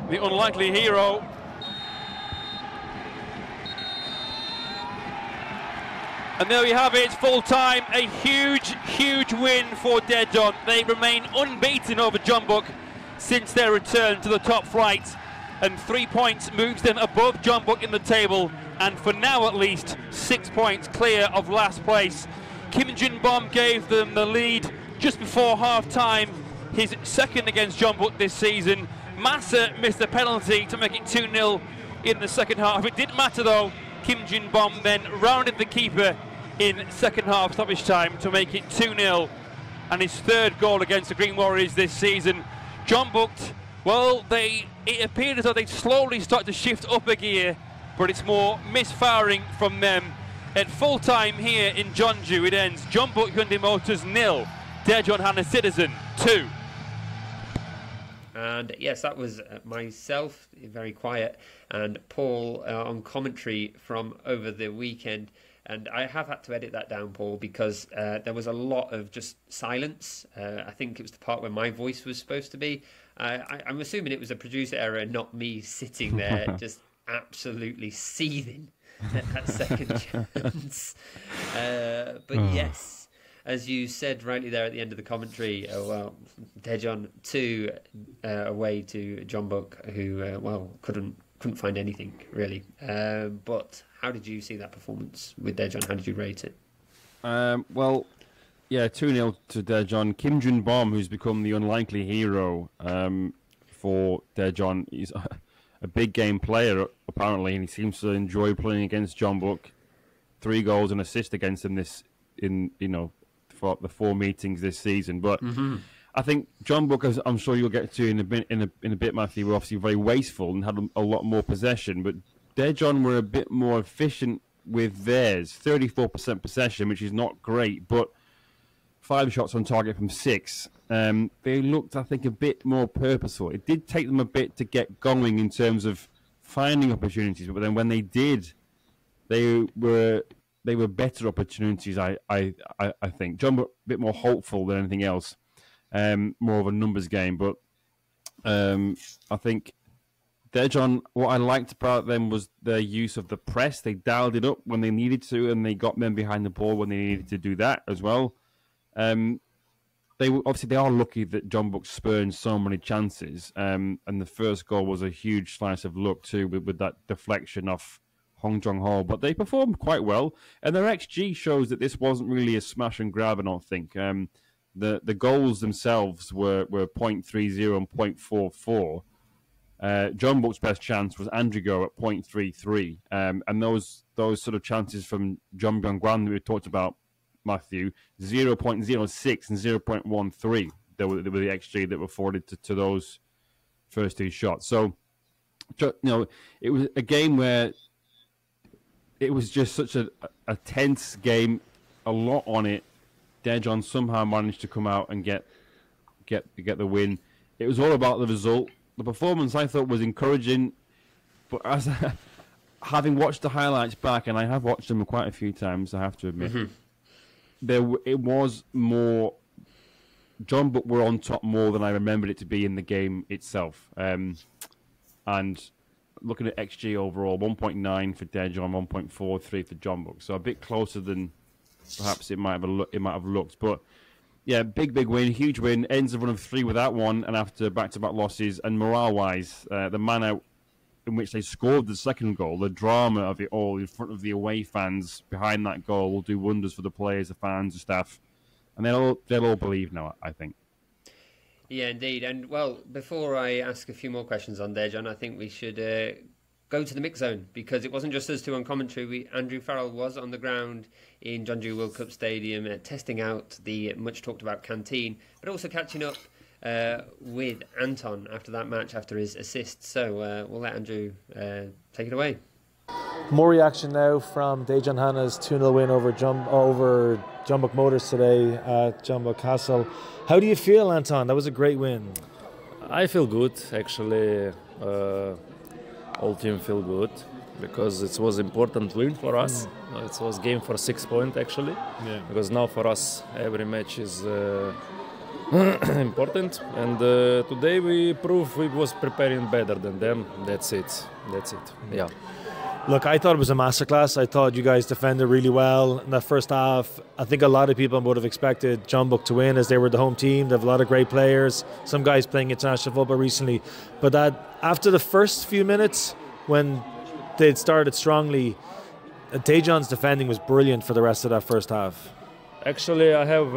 the unlikely hero. And there we have it, it's full time. A huge, huge win for Daejeon. They remain unbeaten over Jeonbuk since their return to the top flight and 3 points moves them above Jeonbuk in the table, and for now at least 6 points clear of last place. Kim Jin-bom gave them the lead just before half-time, his second against Jeonbuk this season. Massa missed a penalty to make it 2-0 in the second half. It didn't matter though. Kim Jin-bom then rounded the keeper in second half stoppage time to make it 2-0, and his third goal against the Green Warriors this season. Jeonbuk, well, it appeared as though they slowly start to shift up a gear, but it's more misfiring from them. At full time here in Jeonju, it ends Jeonbuk Hyundai Motors 0, Daejeon Hana Citizen 2. And yes, that was myself, very quiet, and Paul on commentary from over the weekend. And I have had to edit that down, Paul, because there was a lot of just silence. I think it was the part where my voice was supposed to be. I'm assuming it was a producer error, not me sitting there just absolutely seething at second chance. But yes, as you said rightly there at the end of the commentary, Daejeon 2 away to Jeonbuk, who couldn't find anything really. But how did you see that performance with Daejeon? How did you rate it? 2-0 to Daejeon. Kim Jin-bom, who's become the unlikely hero for Daejeon, he's a big game player apparently, and he seems to enjoy playing against Jeonbuk. 3 goals and assist against him for the 4 meetings this season. But I think Jeonbuk, as I'm sure you'll get to in a bit, Matthew, were obviously very wasteful and had a lot more possession. But Daejeon were a bit more efficient with theirs. 34% possession, which is not great, but 5 shots on target from 6. They looked, I think, a bit more purposeful. It did take them a bit to get going in terms of finding opportunities, but then when they did, they were better opportunities. I think Jeonbuk a bit more hopeful than anything else, more of a numbers game. But I think Daejeon, what I liked about them was their use of the press. They dialed it up when they needed to, and they got men behind the ball when they needed to do that as well. They are lucky that Jeonbuk spurned so many chances, and the first goal was a huge slice of luck too, with that deflection off Hong Jong-ho. But they performed quite well, and their XG shows that this wasn't really a smash and grab. I don't think the goals themselves were 0.30 and 0.44. Jeonbuk's best chance was Andrigo at 0.33, and those sort of chances from Jeon Byung-gwan that we talked about, Matthew, 0.06 and 0.13. They were the XG that were afforded to those first 2 shots. So, it was a game where it was just such a tense game, a lot on it. Daejeon somehow managed to come out and get the win. It was all about the result. The performance, I thought, was encouraging, but as having watched the highlights back, and I have watched them quite a few times, I have to admit, it was more. Jeonbuk were on top more than I remembered it to be in the game itself. And looking at XG overall, 1.9 for Daejeon, 1.43 for Jeonbuk, so a bit closer than perhaps it might have looked, but. Yeah, big win, huge win. Ends a run of 3 without one, and after back-to-back losses. And morale-wise, the manner in which they scored the second goal, the drama of it all in front of the away fans behind that goal will do wonders for the players, the fans, the staff, and they'll all believe now, I think. Yeah, indeed. And well, before I ask a few more questions on Daejeon, I think we should go to the mix zone, because it wasn't just us two on commentary. Andrew Farrell was on the ground in Jeonju World Cup Stadium, testing out the much talked about canteen, but also catching up with Anton after that match, after his assist. So we'll let Andrew take it away. More reaction now from Daejeon Hana's 2-0 win over Jeonbuk Motors today at Jeonbuk Castle. How do you feel, Anton? That was a great win. I feel good, actually. All team feel good because it was important win for us. It was game for 6 points actually. Yeah. Because now for us every match is important, and today we prove we was preparing better than them. That's it. Yeah. Look, I thought it was a masterclass. I thought you guys defended really well in that first half. I think a lot of people would have expected Jeonbuk to win as they were the home team. They have a lot of great players. Some guys playing international football recently. But that after the first few minutes, when they'd started strongly, Daejeon's defending was brilliant for the rest of that first half. Actually, I have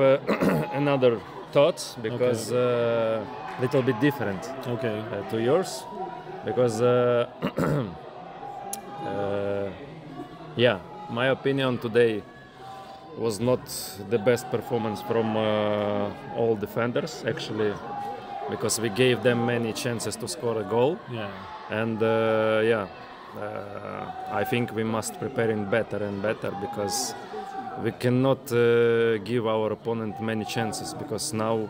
another thought because little bit different to yours. Because my opinion today was not the best performance from all defenders, actually, because we gave them many chances to score a goal. Yeah. And I think we must prepare it better and better, because we cannot give our opponent many chances, because now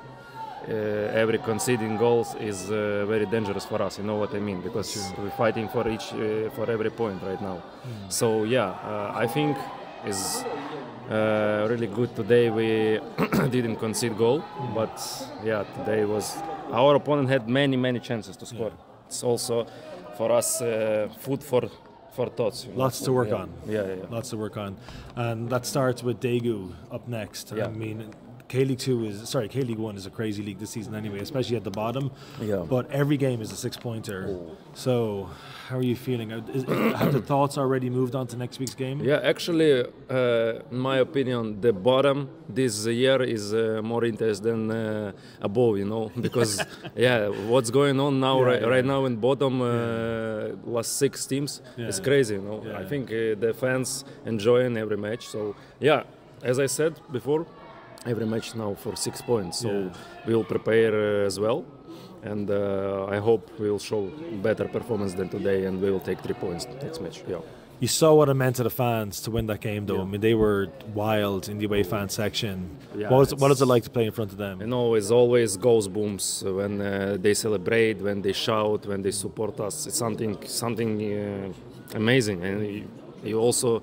every conceding goals is very dangerous for us. You know what I mean? Because we're fighting for every point right now. So I think is really good today. We didn't concede goal, but today was our opponent had many chances to score. It's also for us food for thoughts. Lots to work on. Yeah. Lots to work on, and that starts with Daegu up next. I mean, K-League 1 is a crazy league this season anyway, especially at the bottom. Yeah. But every game is a 6-pointer. So, how are you feeling? Have the thoughts already moved on to next week's game? Yeah, actually, in my opinion, the bottom this year is more interesting than above, you know, because what's going on now right now in bottom last 6 teams is crazy, you know. I think the fans enjoying every match. So as I said before, every match now for 6 points, so we will prepare as well, and I hope we will show better performance than today, and we will take 3 points next match. You saw what it meant to the fans to win that game, though. I mean, they were wild in the away fan section. What is it like to play in front of them? You know, it's always goes booms when they celebrate, when they shout, when they support us. It's something amazing, and you also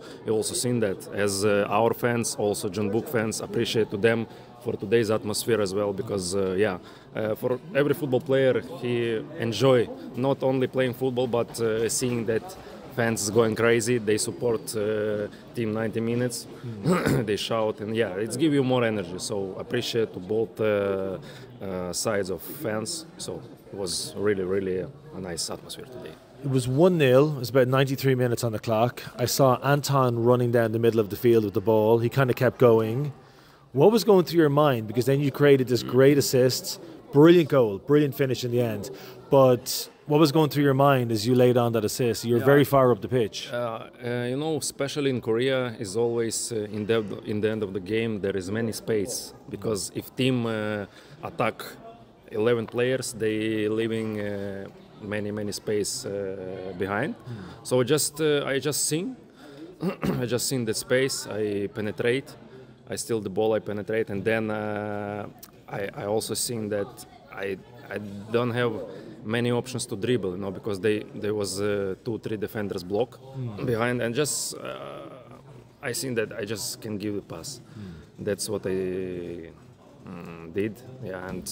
seen that as our fans, also Jeonbuk fans, appreciate to them for today's atmosphere as well, because for every football player, he enjoy not only playing football but seeing that fans going crazy. They support team 90 minutes, they shout, and it's give you more energy. So appreciate to both sides of fans. So it was really a nice atmosphere today. It was 1-0. It was about 93 minutes on the clock. I saw Anton running down the middle of the field with the ball. He kind of kept going. What was going through your mind? Because then you created this great assist, brilliant goal, brilliant finish in the end. But what was going through your mind as you laid on that assist? You were very far up the pitch. You know, especially in Korea, is always in the end of the game there is many space, because if team attack 11 players, they leaving many space behind. So I just seen the space, I penetrate, I steal the ball, I penetrate, and then I also seen that I don't have many options to dribble, you know, because there was 2-3 defenders block behind, and just I seen that I just can give the pass. That's what I did, and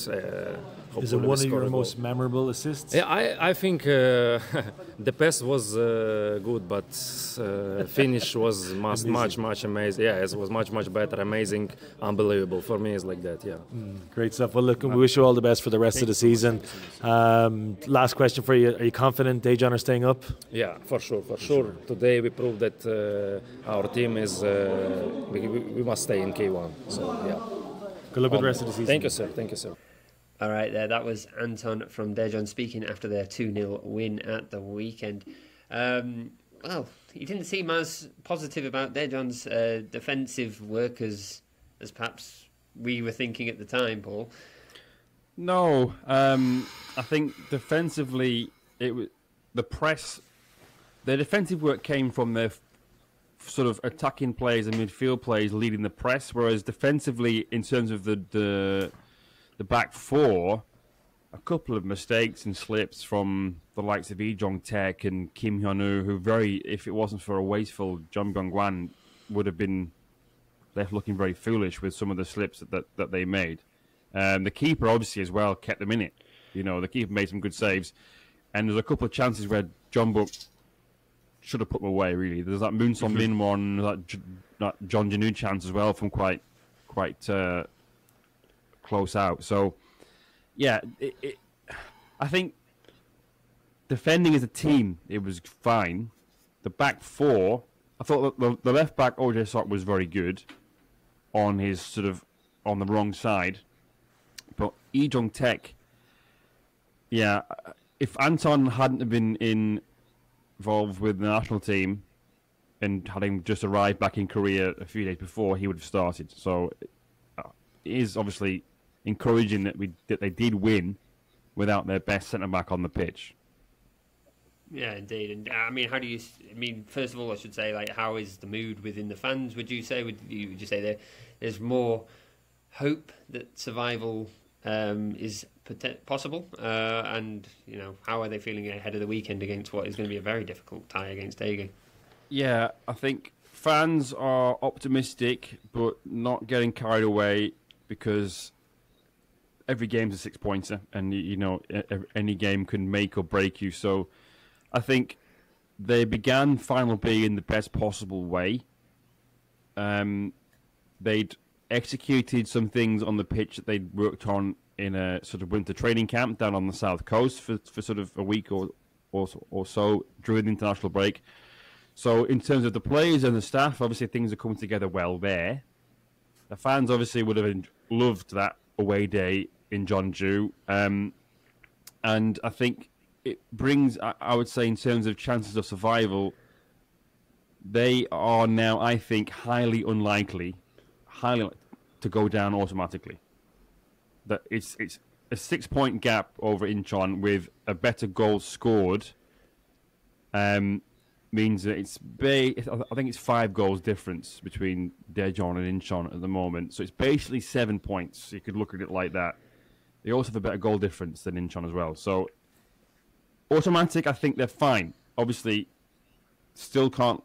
is it one of your most memorable assists? Yeah, I think the pass was good, but finish was much amazing. Yeah, it was much better, amazing, unbelievable. For me, it's like that. Yeah. Great stuff. Well, look, we wish you all the best for the rest of the season. Last question for you: are you confident Daejeon are staying up? Yeah, for sure. Today we proved that our team is. We must stay in K1. So yeah. Good luck with the rest of the season. Thank you, sir. All right, that was Anton from Daejeon speaking after their 2-0 win at the weekend. Well, he didn't seem as positive about Daejeon's defensive work as perhaps we were thinking at the time, Paul. No, I think defensively, the defensive work came from their sort of attacking players and midfield players leading the press, whereas defensively, in terms of the back four, a couple of mistakes and slips from the likes of Lee Jong-taek and Kim Hyun-woo, who if it wasn't for a wasteful Jeon Byung-hwan, would have been left looking very foolish with some of the slips that they made. The keeper obviously as well kept them in it. You know, the keeper made some good saves, and there's a couple of chances where Jeonbuk should have put them away. Really, there's that Moon Son Min one, that John Janu chance as well from quite close out. So yeah, I think defending as a team it was fine. The back four, I thought that the left back OJ Sok was very good on his sort of on the wrong side, but Lee Jong Taek, yeah, if Anton hadn't been involved with the national team and having just arrived back in Korea a few days before, he would have started. So it is obviously encouraging that they did win without their best centre back on the pitch. Yeah, indeed. And I mean, first of all, I should say, like, how is the mood within the fans? Would you say there's more hope that survival is possible? And how are they feeling ahead of the weekend against what is going to be a very difficult tie against Daejeon? Yeah, I think fans are optimistic, but not getting carried away because every game's a 6-pointer, and any game can make or break you. So I think they began Final B in the best possible way. They'd executed some things on the pitch that they'd worked on in a sort of winter training camp down on the south coast for sort of a week or so during the international break. So in terms of the players and the staff, obviously things are coming together well there. The fans obviously would have loved that away day in Jeonju. And I think it brings, I would say, in terms of chances of survival, they are now, I think, highly unlikely to go down automatically. That it's a 6-point gap over Incheon with a better goal scored. Means that I think it's 5 goals difference between Daejeon and Incheon at the moment. So it's basically 7 points. You could look at it like that. They also have a better goal difference than Incheon as well. So automatic, I think they're fine. Obviously, still can't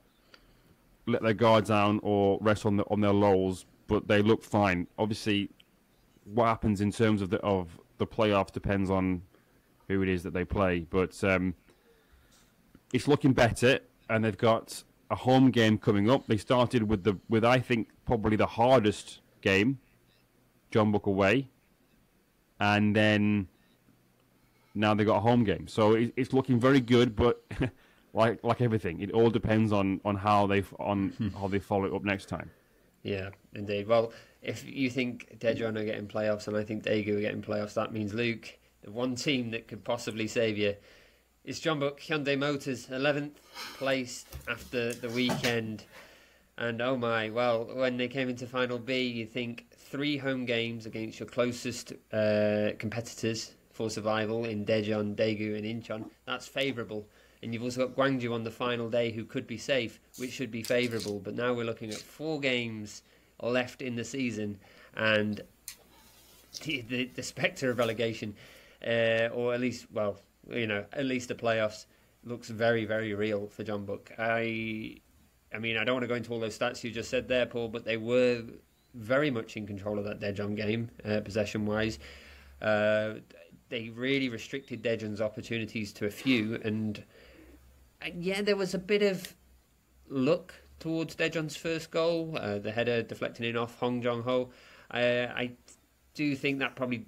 let their guard down or rest on their laurels, but they look fine. Obviously, what happens in terms of the playoffs depends on who it is that they play. But it's looking better, and they've got a home game coming up. They started with I think probably the hardest game, Jeonbuk away, and then now they've got a home game. So it's looking very good, but like everything, it all depends on how they follow it up next time. Yeah, indeed. Well, if you think Daejeon are getting playoffs and I think Daegu are getting playoffs, that means, Luke, the one team that could possibly save you is Jeonbuk Hyundai Motors, 11th place after the weekend. And oh my, well, when they came into Final B, you think 3 home games against your closest competitors for survival in Daejeon, Daegu and Incheon. That's favourable. And you've also got Gwangju on the final day who could be safe, which should be favourable. But now we're looking at 4 games left in the season, and the spectre of relegation, or at least, well, at least the playoffs, looks very, very real for Jeonbuk. I mean, I don't want to go into all those stats you just said there, Paul, but they were very much in control of that Daejeon game, possession-wise. They really restricted Daejeon's opportunities to a few, and yeah, there was a bit of luck towards Daejeon's first goal, the header deflecting in off Hong Jong-ho. I do think that probably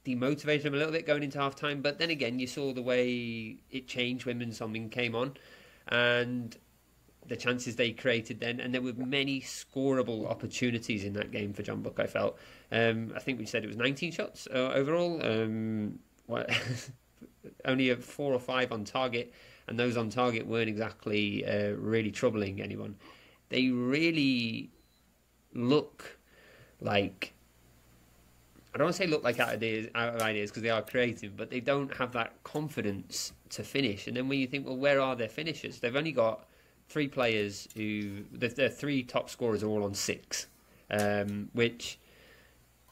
demotivated them a little bit going into half-time, but then again, you saw the way it changed when Min Song-min came on, and the chances they created then, and there were many scoreable opportunities in that game for Jeonbuk, I felt. I think we said it was 19 shots overall, only 4 or 5 on target, and those on target weren't exactly really troubling anyone. They really look like, I don't want to say look like out of ideas because they are creative, but they don't have that confidence to finish. And then when you think, well, where are their finishers? They've only got 3 players who, their 3 top scorers are all on 6, which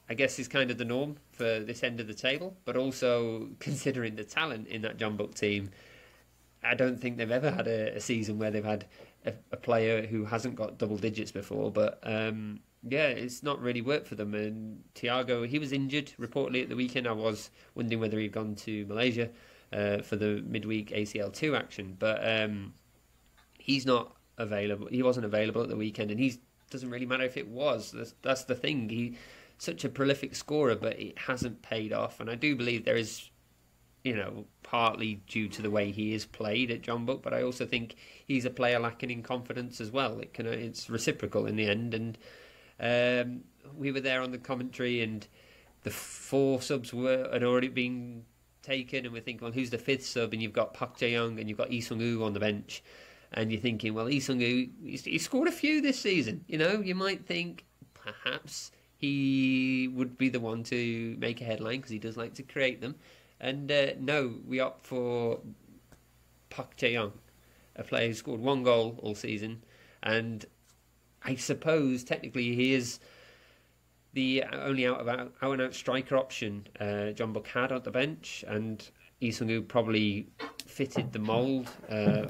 I guess is kind of the norm for this end of the table, but also considering the talent in that Jeonbuk team, I don't think they've ever had a season where they've had a player who hasn't got double digits before, but yeah, it's not really worked for them. And Thiago, he was injured reportedly at the weekend. I was wondering whether he'd gone to Malaysia for the midweek ACL2 action, but he's not available. He wasn't available at the weekend, and he doesn't really matter if it was. That's the thing. He's such a prolific scorer, but it hasn't paid off. And I do believe there is, partly due to the way he is played at Jeonbuk, but I also think he's a player lacking in confidence as well. It's reciprocal in the end. And we were there on the commentary, and the 4 subs had already been taken, and we're thinking, well, who's the 5th sub? And you've got Park Jae-young and you've got Lee Sung-woo on the bench, and you're thinking, well, Lee Sung-woo, he scored a few this season. You might think perhaps he would be the one to make a headline because he does like to create them. And no, we opt for Park Jae-young, a player who scored 1 goal all season, and I suppose technically he is the only out-and-out striker option Jeonbuk had at the bench, and Lee Sung-woo probably fitted the mould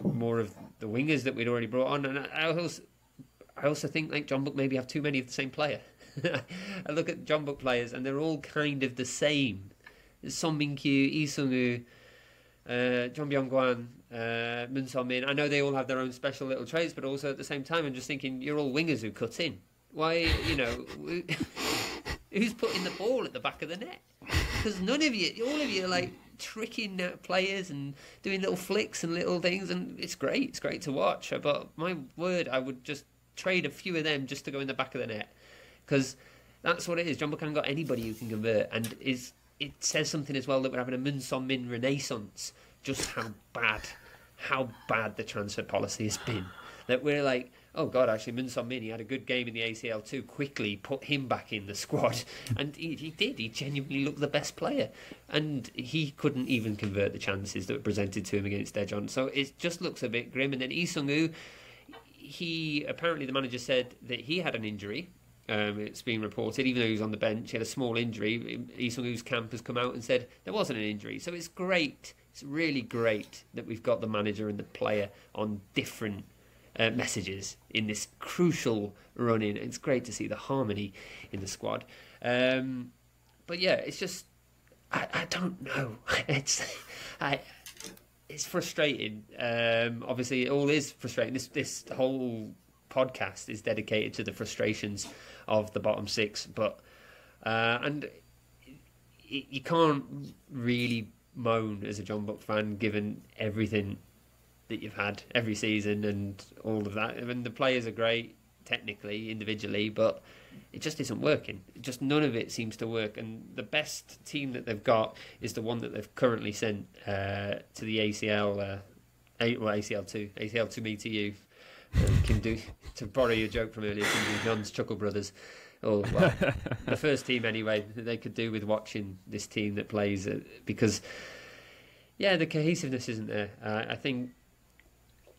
more of the wingers that we'd already brought on. And I also think Jeonbuk maybe have too many of the same player. I look at Jeonbuk players and they're all kind of the same. Son Min-kyu, Lee Sung-woo, Jeon Byung-kwan, Moon Seol-min. I know they all have their own special little traits, but also at the same time I'm just thinking, you're all wingers who cut in. Why, who's putting the ball at the back of the net? Because all of you are like tricking players and doing little flicks and little things, and it's great. It's great to watch. But my word, I would just trade a few of them just to go in the back of the net, because that's what it is. Jeonbuk haven't got anybody who can convert, and it says something as well that we're having a Moon Seol-min renaissance. Just how bad the transfer policy has been. That we're like, oh God, actually, Moon Seol-min, he had a good game in the ACL too. Quickly put him back in the squad, and he did. He genuinely looked the best player, and he couldn't even convert the chances that were presented to him against Daejeon. So it just looks a bit grim. And then Lee Sung-woo, apparently the manager said that he had an injury. It's been reported, even though he was on the bench, he had a small injury. Lee Sung-woo's camp has come out and said there wasn't an injury. So it's great. It's really great that we've got the manager and the player on different messages in this crucial run-in. It's great to see the harmony in the squad. But yeah, it's just, I don't know. It's frustrating. Obviously, it all is frustrating. This whole podcast is dedicated to the frustrations of the bottom 6, but and you can't really moan as a Jeonbuk fan given everything that you've had every season and all of that. I mean, the players are great technically, individually, but it just isn't working. None of it seems to work. And the best team that they've got is the one that they've currently sent to the ACL, ACL to me to you. Can do, to borrow your joke from earlier, can do John's Chuckle Brothers. Oh, well, the first team anyway, they could do with watching this team that plays, because, yeah, the cohesiveness isn't there. I think,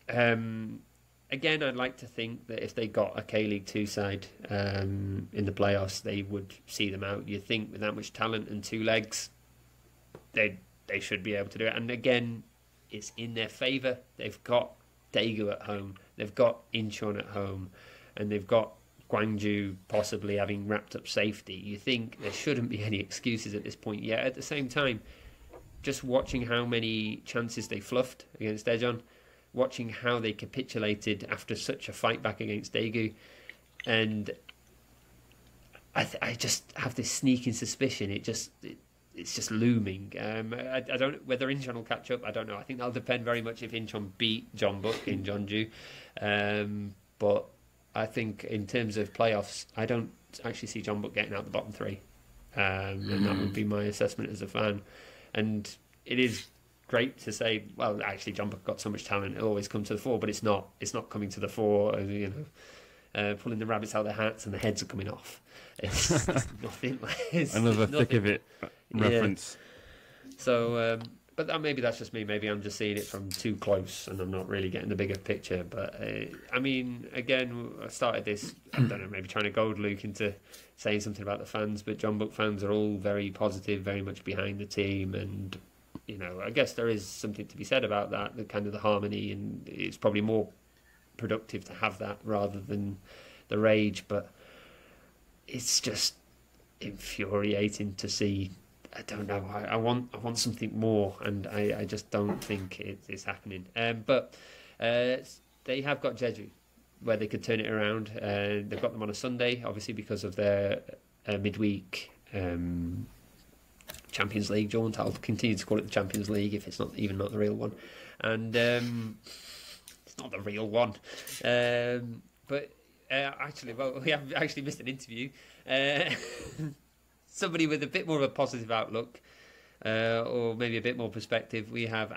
again, I'd like to think that if they got a K-League 2 side in the playoffs, they would see them out. You'd think with that much talent and 2 legs, they should be able to do it. And again, it's in their favour. They've got Daegu at home, they've got Incheon at home, and they've got Gwangju possibly having wrapped up safety. You think there shouldn't be any excuses at this point. Yet at the same time, just watching how many chances they fluffed against Daejeon, watching how they capitulated after such a fight back against Daegu, and I just have this sneaking suspicion it's just looming. I don't, whether Incheon will catch up, I don't know. I think that'll depend very much if Incheon beat Jeonbuk in Jeonju. But I think in terms of playoffs, I don't actually see Jeonbuk getting out the bottom 3. And that would be my assessment as a fan. And it is great to say, well, actually Jeonbuk got so much talent, it'll always come to the fore, but it's not coming to the fore, pulling the rabbits out of their hats and the heads are coming off. It's nothing. Another thick of it reference. Yeah. So, but maybe that's just me. Maybe I'm just seeing it from too close and I'm not really getting the bigger picture. But I mean, again, I started this, I don't know, maybe trying to goad Luke into saying something about the fans, but Jeonbuk fans are all very positive, very much behind the team, and I guess there is something to be said about that, the kind of the harmony, and it's probably more productive to have that rather than the rage. But it's just infuriating to see. I don't know. I want something more, and I just don't think it's happening. But they have got Jeonju, where they could turn it around. They've got them on a Sunday, obviously because of their midweek Champions League jaunt. I'll continue to call it the Champions League if it's not the real one, and it's not the real one. But actually, well, we have actually missed an interview. Somebody with a bit more of a positive outlook, or maybe a bit more perspective. We have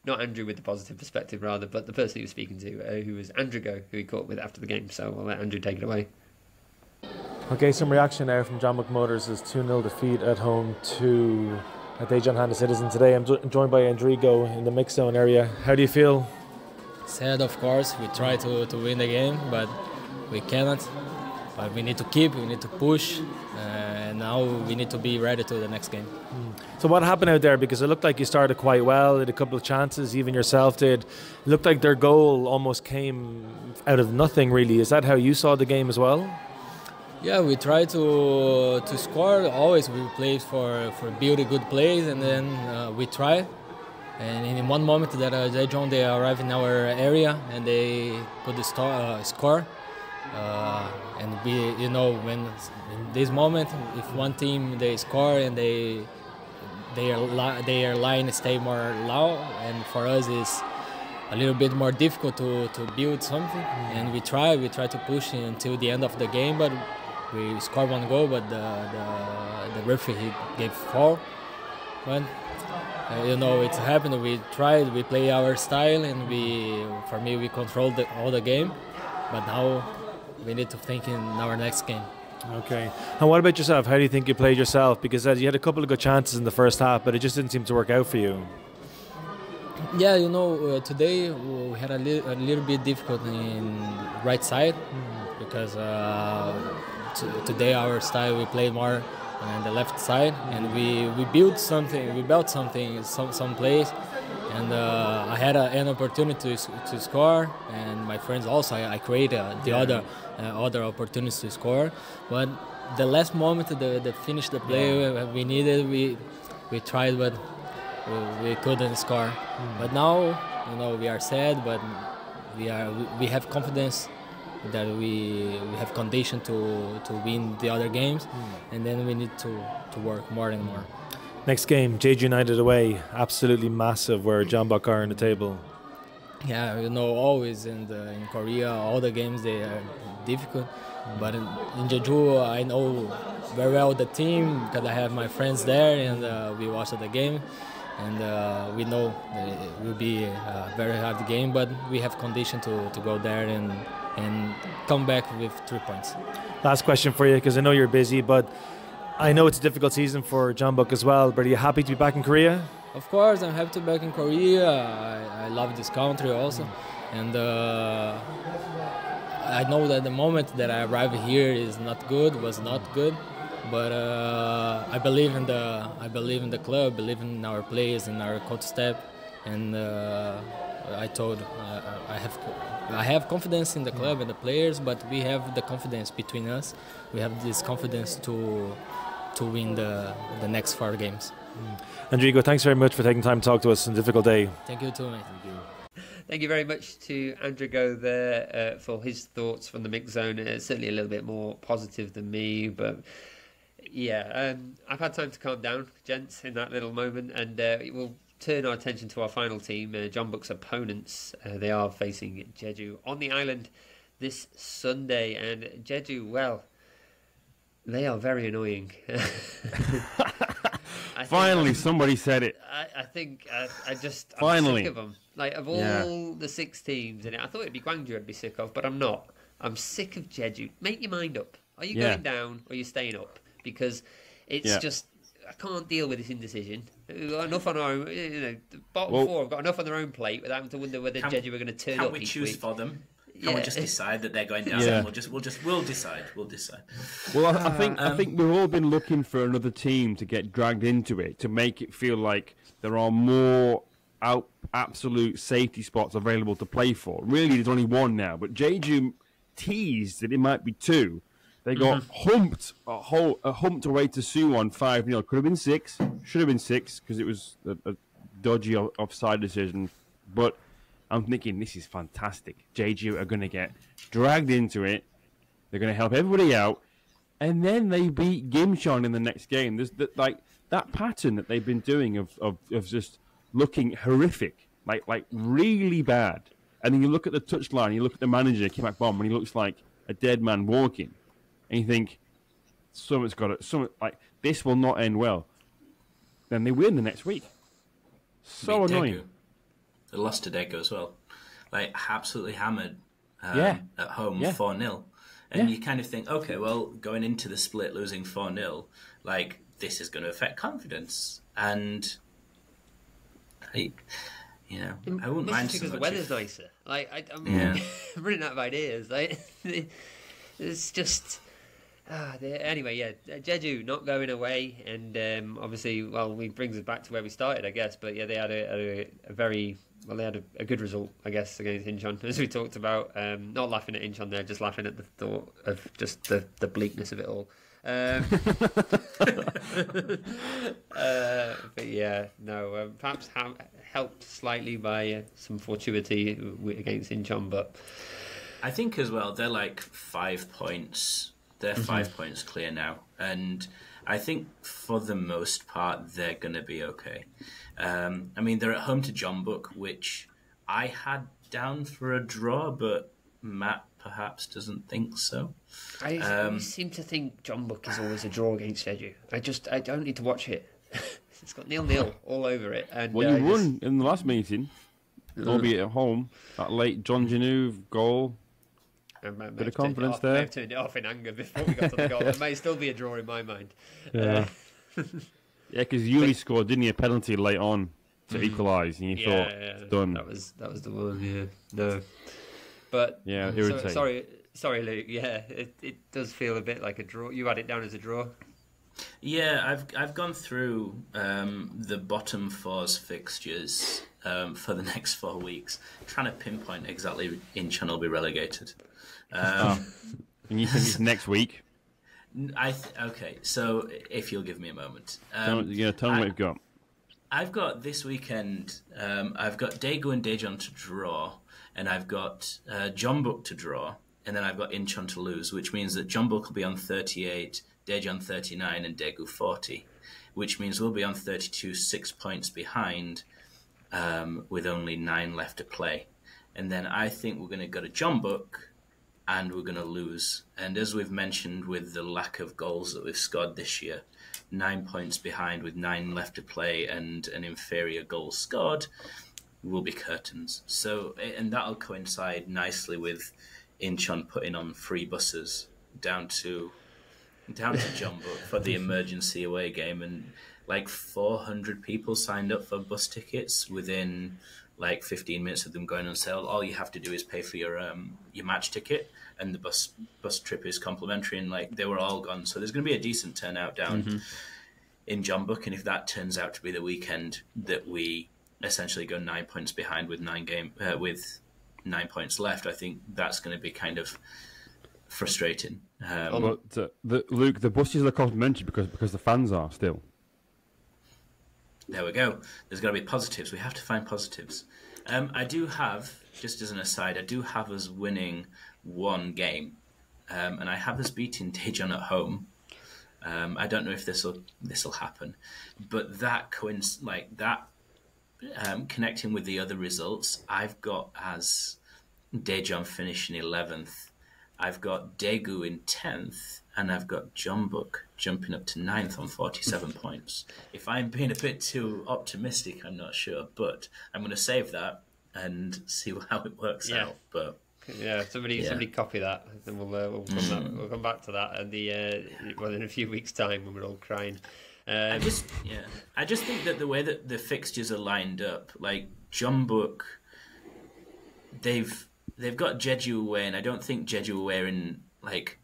not Andrew with the positive perspective, rather, but the person he was speaking to, who was Andrigo, who he caught with after the game. So I'll let Andrew take it away. Okay, some reaction there from Jeonbuk Motors' 2-0 defeat at home to Daejeon Hana Citizen today. I'm joined by Andrigo in the mix zone area. How do you feel? Sad, of course. We try to win the game, but we cannot. But we need to we need to push, and now we need to be ready to the next game. So what happened out there? Because it looked like you started quite well, had a couple of chances, even yourself did. It looked like their goal almost came out of nothing, really. Is that how you saw the game as well? Yeah, we try to score. Always we play for building good plays, and then we try. And in one moment that Daejeon, they arrive in our area and they put the score. And we, when in this moment, if one team they score and their line stay more low, and for us it's a little bit more difficult to build something. And we try to push until the end of the game, but we scored one goal, but the referee he gave foul. But it's happened. We tried, we play our style, and for me we controlled all the game. But now we need to think in our next game. Okay. And what about yourself? How do you think you played yourself? Because you had a couple of good chances in the first half, but it just didn't seem to work out for you. Yeah, today we had a little bit difficult in right side because today our style we played more on the left side, and we built something, some plays, and I had an opportunity to score, and my friends also I created the other opportunities to score, but the last moment the finish the play we needed, we tried, but we couldn't score. But now we are sad, but we have confidence that we have condition to win the other games, and then we need to work more and more. Next game, Jeju United away, absolutely massive where Jeonbuk are in the table. Yeah, always in Korea, all the games they are difficult, but in Jeju I know very well the team because I have my friends there, and we watched the game, and we know that it will be a very hard game, but we have condition to go there and come back with 3 points. Last question for you, because I know you're busy, but I know it's a difficult season for Jeonbuk as well, but are you happy to be back in Korea? Of course, I'm happy to be back in Korea. I love this country also, and I know that the moment that I arrived here was not good, but I believe in the club, believe in our players and our coach staff, and I have confidence in the club and the players, but we have the confidence between us. We have this confidence to win the next 4 games. Andrigo, thanks very much for taking time to talk to us on a difficult day. Thank you too, mate. Thank you very much to Andrigo there for his thoughts from the mix zone. Certainly a little bit more positive than me, but yeah, I've had time to calm down, gents, in that little moment, and we'll turn our attention to our final team, Jeonbuk's opponents. They are facing Jeju on the island this Sunday, and Jeju, well, they are very annoying. Finally, somebody said it. I think I'm Finally. sick of them. Like, of all the 6 teams in it, I thought it'd be Gwangju I'd be sick of, but I'm not. I'm sick of Jeju. Make your mind up. Are you going down or are you staying up? Because it's just, I can't deal with this indecision. We've got enough on our own, the bottom 4 have got enough on their own plate without having to wonder whether Jeju are going to turn up. Can't we choose for them? Can't we just decide that they're going down? Yeah. We'll decide. Well, I think we've all been looking for another team to get dragged into it, to make it feel like there are more absolute safety spots available to play for. Really, there's only one now, but Jeju teased that it might be 2. They got humped away to Suwon 5-0. Could have been 6. Should have been 6 because it was a dodgy offside decision. But I'm thinking this is fantastic. Jeonju are going to get dragged into it. They're going to help everybody out, and then they beat Gimcheon in the next game. There's that pattern that they've been doing of just looking horrific, like really bad. And then you look at the touchline, you look at the manager, Kim Ak-bom, and he looks like a dead man walking, and you think something's got to, this will not end well. Then they win the next week. So annoying. Daegu. They lost to Daegu as well. Like, absolutely hammered at home, 4-0. And you kind of think, okay, well, going into the split losing 4-0, like, this is going to affect confidence. And, I wouldn't mind so because the much weather's nicer. Like, I'm running out of ideas. Like, it's just... anyway, Jeju not going away, and obviously, well, it brings us back to where we started, I guess. But yeah, they had they had a good result, I guess, against Incheon, as we talked about. Not laughing at Incheon there, just laughing at the thought of just the bleakness of it all. But yeah, no, perhaps helped slightly by some fortuity against Incheon, but I think as well they're like 5 points. They're 5 points clear now, and I think for the most part they're going to be okay. I mean, they're at home to Jeonbuk, which I had down for a draw, but Matt perhaps doesn't think so. I seem to think Jeonbuk is always a draw against Jeju. I don't need to watch it. It's got 0-0 all over it. And well, you won in the last meeting, albeit at home. That late John Janu goal. Bit of confidence there. I may have turned it off in anger before we got to the goal. It may still be a draw in my mind. Yeah, because Yuli scored, didn't he, a penalty late on to equalise, and you thought, it's done. That was the one, yeah. No. But, irritating. Sorry, Luke, yeah, it does feel a bit like a draw. You had it down as a draw? Yeah, I've gone through the bottom four's fixtures for the next 4 weeks, trying to pinpoint exactly Incheon will be relegated. And you think it's next week? Okay, so if you'll give me a moment. Tell me what you've got. I've got this weekend, I've got Daegu and Daejeon to draw, and I've got Jeonbuk to draw, and then I've got Incheon to lose, which means that Jeonbuk will be on 38, Daejeon 39, and Daegu 40, which means we'll be on 32, 6 points behind, with only 9 left to play. And then I think we're going to go to Jeonbuk, and we're going to lose. And as we've mentioned, with the lack of goals that we've scored this year, 9 points behind with 9 left to play and an inferior goal scored will be curtains. So, and that'll coincide nicely with Incheon putting on free buses down to Jeonbuk for the emergency away game, and like 400 people signed up for bus tickets within like 15 minutes of them going on sale. All you have to do is pay for your match ticket, and the bus trip is complimentary, and like they were all gone. So there's going to be a decent turnout down in Jeonbuk, and if that turns out to be the weekend that we essentially go 9 points behind with 9 points left, I think that's going to be kind of frustrating. But Luke, the buses are complimentary because the fans are still. There we go. There's got to be positives. We have to find positives. I do have, just as an aside, I do have us winning one game, and I have us beating Daejeon at home. I don't know if this will happen, but connecting with the other results, I've got as Daejeon finishing 11th. I've got Daegu in 10th, and I've got Jeonbuk jumping up to 9th on 47 points. If I'm being a bit too optimistic, I'm not sure, but I'm going to save that and see how it works out. But yeah, somebody copy that, and we'll come back to that in a few weeks' time when we're all crying. I just think that the way that the fixtures are lined up, like Jeonbuk, they've got Jeju away, and I don't think Jeju away are in like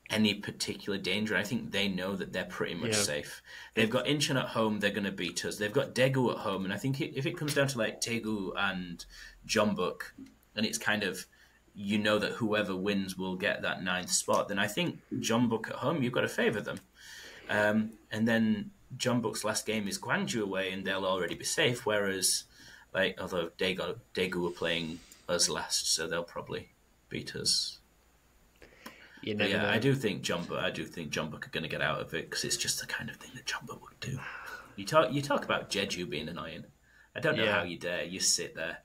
any particular danger. I think they know that they're pretty much safe. They've got Incheon at home, they're going to beat us. They've got Daegu at home, and I think if it comes down to like Daegu and Jeonbuk, and it's kind of, you know that whoever wins will get that 9th spot, then I think Jeonbuk at home, you've got to favour them. And then Jeonbuk's last game is Gwangju away, and they'll already be safe, whereas Like, although Daegu were playing us last, so they'll probably beat us. You never know. I do think Jeonbuk are going to get out of it because it's just the kind of thing that Jeonbuk would do. You talk about Jeonju being annoying. I don't know how you dare. You sit there.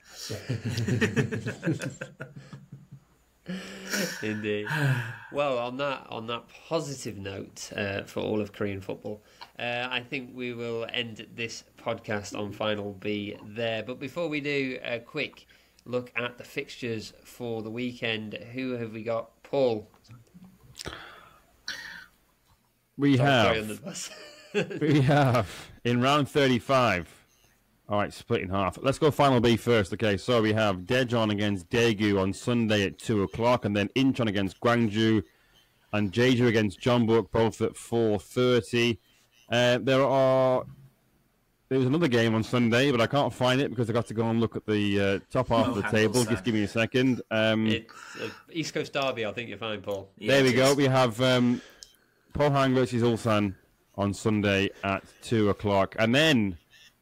Indeed. Well, on that positive note for all of Korean football, I think we will end this podcast on Final B there. But before we do, a quick look at the fixtures for the weekend. Who have we got? Paul. We have in round 35. All right, split in half. Let's go Final B first. Okay, so we have Daejeon against Daegu on Sunday at 2 o'clock, and then Incheon against Gwangju, and Jeju against Jeonbuk, both at 4:30. There was another game on Sunday, but I can't find it because I got to go and look at the top half of the table. Just give me a second. It's East Coast Derby, I think you'll find, Paul. There we go. We have Pohang versus Ulsan on Sunday at 2 o'clock, and then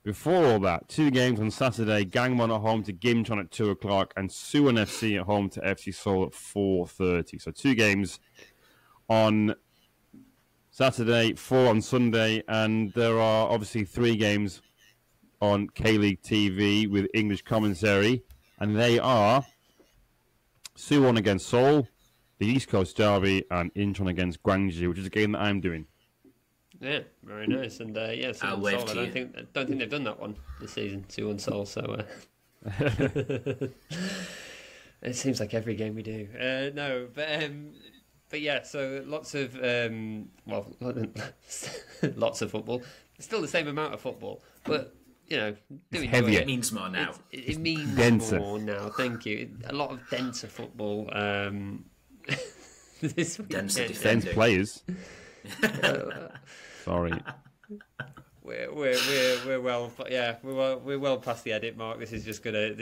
before all that, 2 games on Saturday. Gangwon at home to Gimcheon at 2 o'clock, and Suwon FC at home to FC Seoul at 4:30. So 2 games on Saturday, 4 on Sunday, and there are obviously 3 games on K-League TV with English commentary, and they are Suwon against Seoul, the East Coast Derby, and Incheon against Gwangju, which is a game that I'm doing. Yeah, very nice. And Suwon Seoul, I don't think they've done that one this season, Suwon Seoul, so it seems like every game we do. But yeah, so lots of lots of football. Still the same amount of football, but doing it means more now. It means denser. More now. Thank you. A lot of denser football. This weekend. Dense players. Sorry. We're well past the edit mark. This is just gonna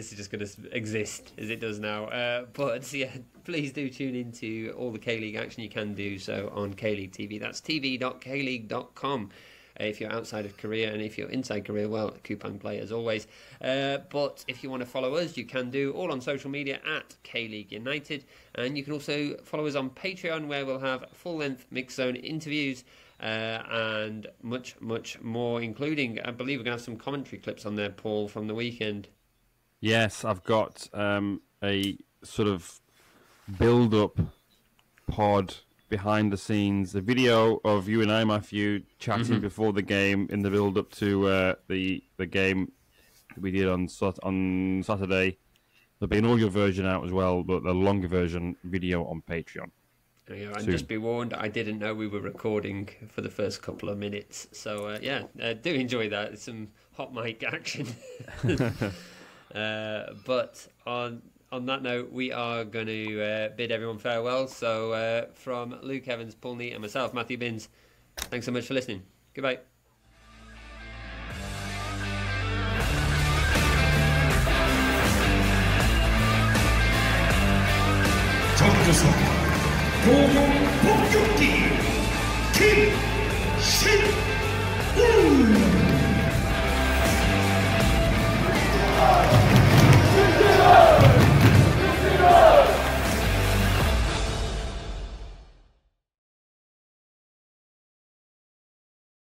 exist as it does now. But yeah, please do tune into all the K-League action. You can do so on K-League TV. That's tv.kleague.com. If you're outside of Korea, and if you're inside Korea, well, coupon play as always. But if you want to follow us, you can do all on social media at K-League United, and you can also follow us on Patreon, where we'll have full-length Mixed Zone interviews and much more, including, I believe, we're going to have some commentary clips on there, Paul, from the weekend. Yes, I've got a sort of build-up pod behind the scenes, a video of you and I, Matthew, chatting before the game in the build-up to the game that we did on Saturday. There'll be an audio version out as well, but the longer version video on Patreon. And just be warned, I didn't know we were recording for the first couple of minutes. So, do enjoy that. It's some hot mic action. But on that note, we are going to bid everyone farewell. So, from Luke Evans, Paul Neat, and myself, Matthew Binns, thanks so much for listening. Goodbye. 본격기 김신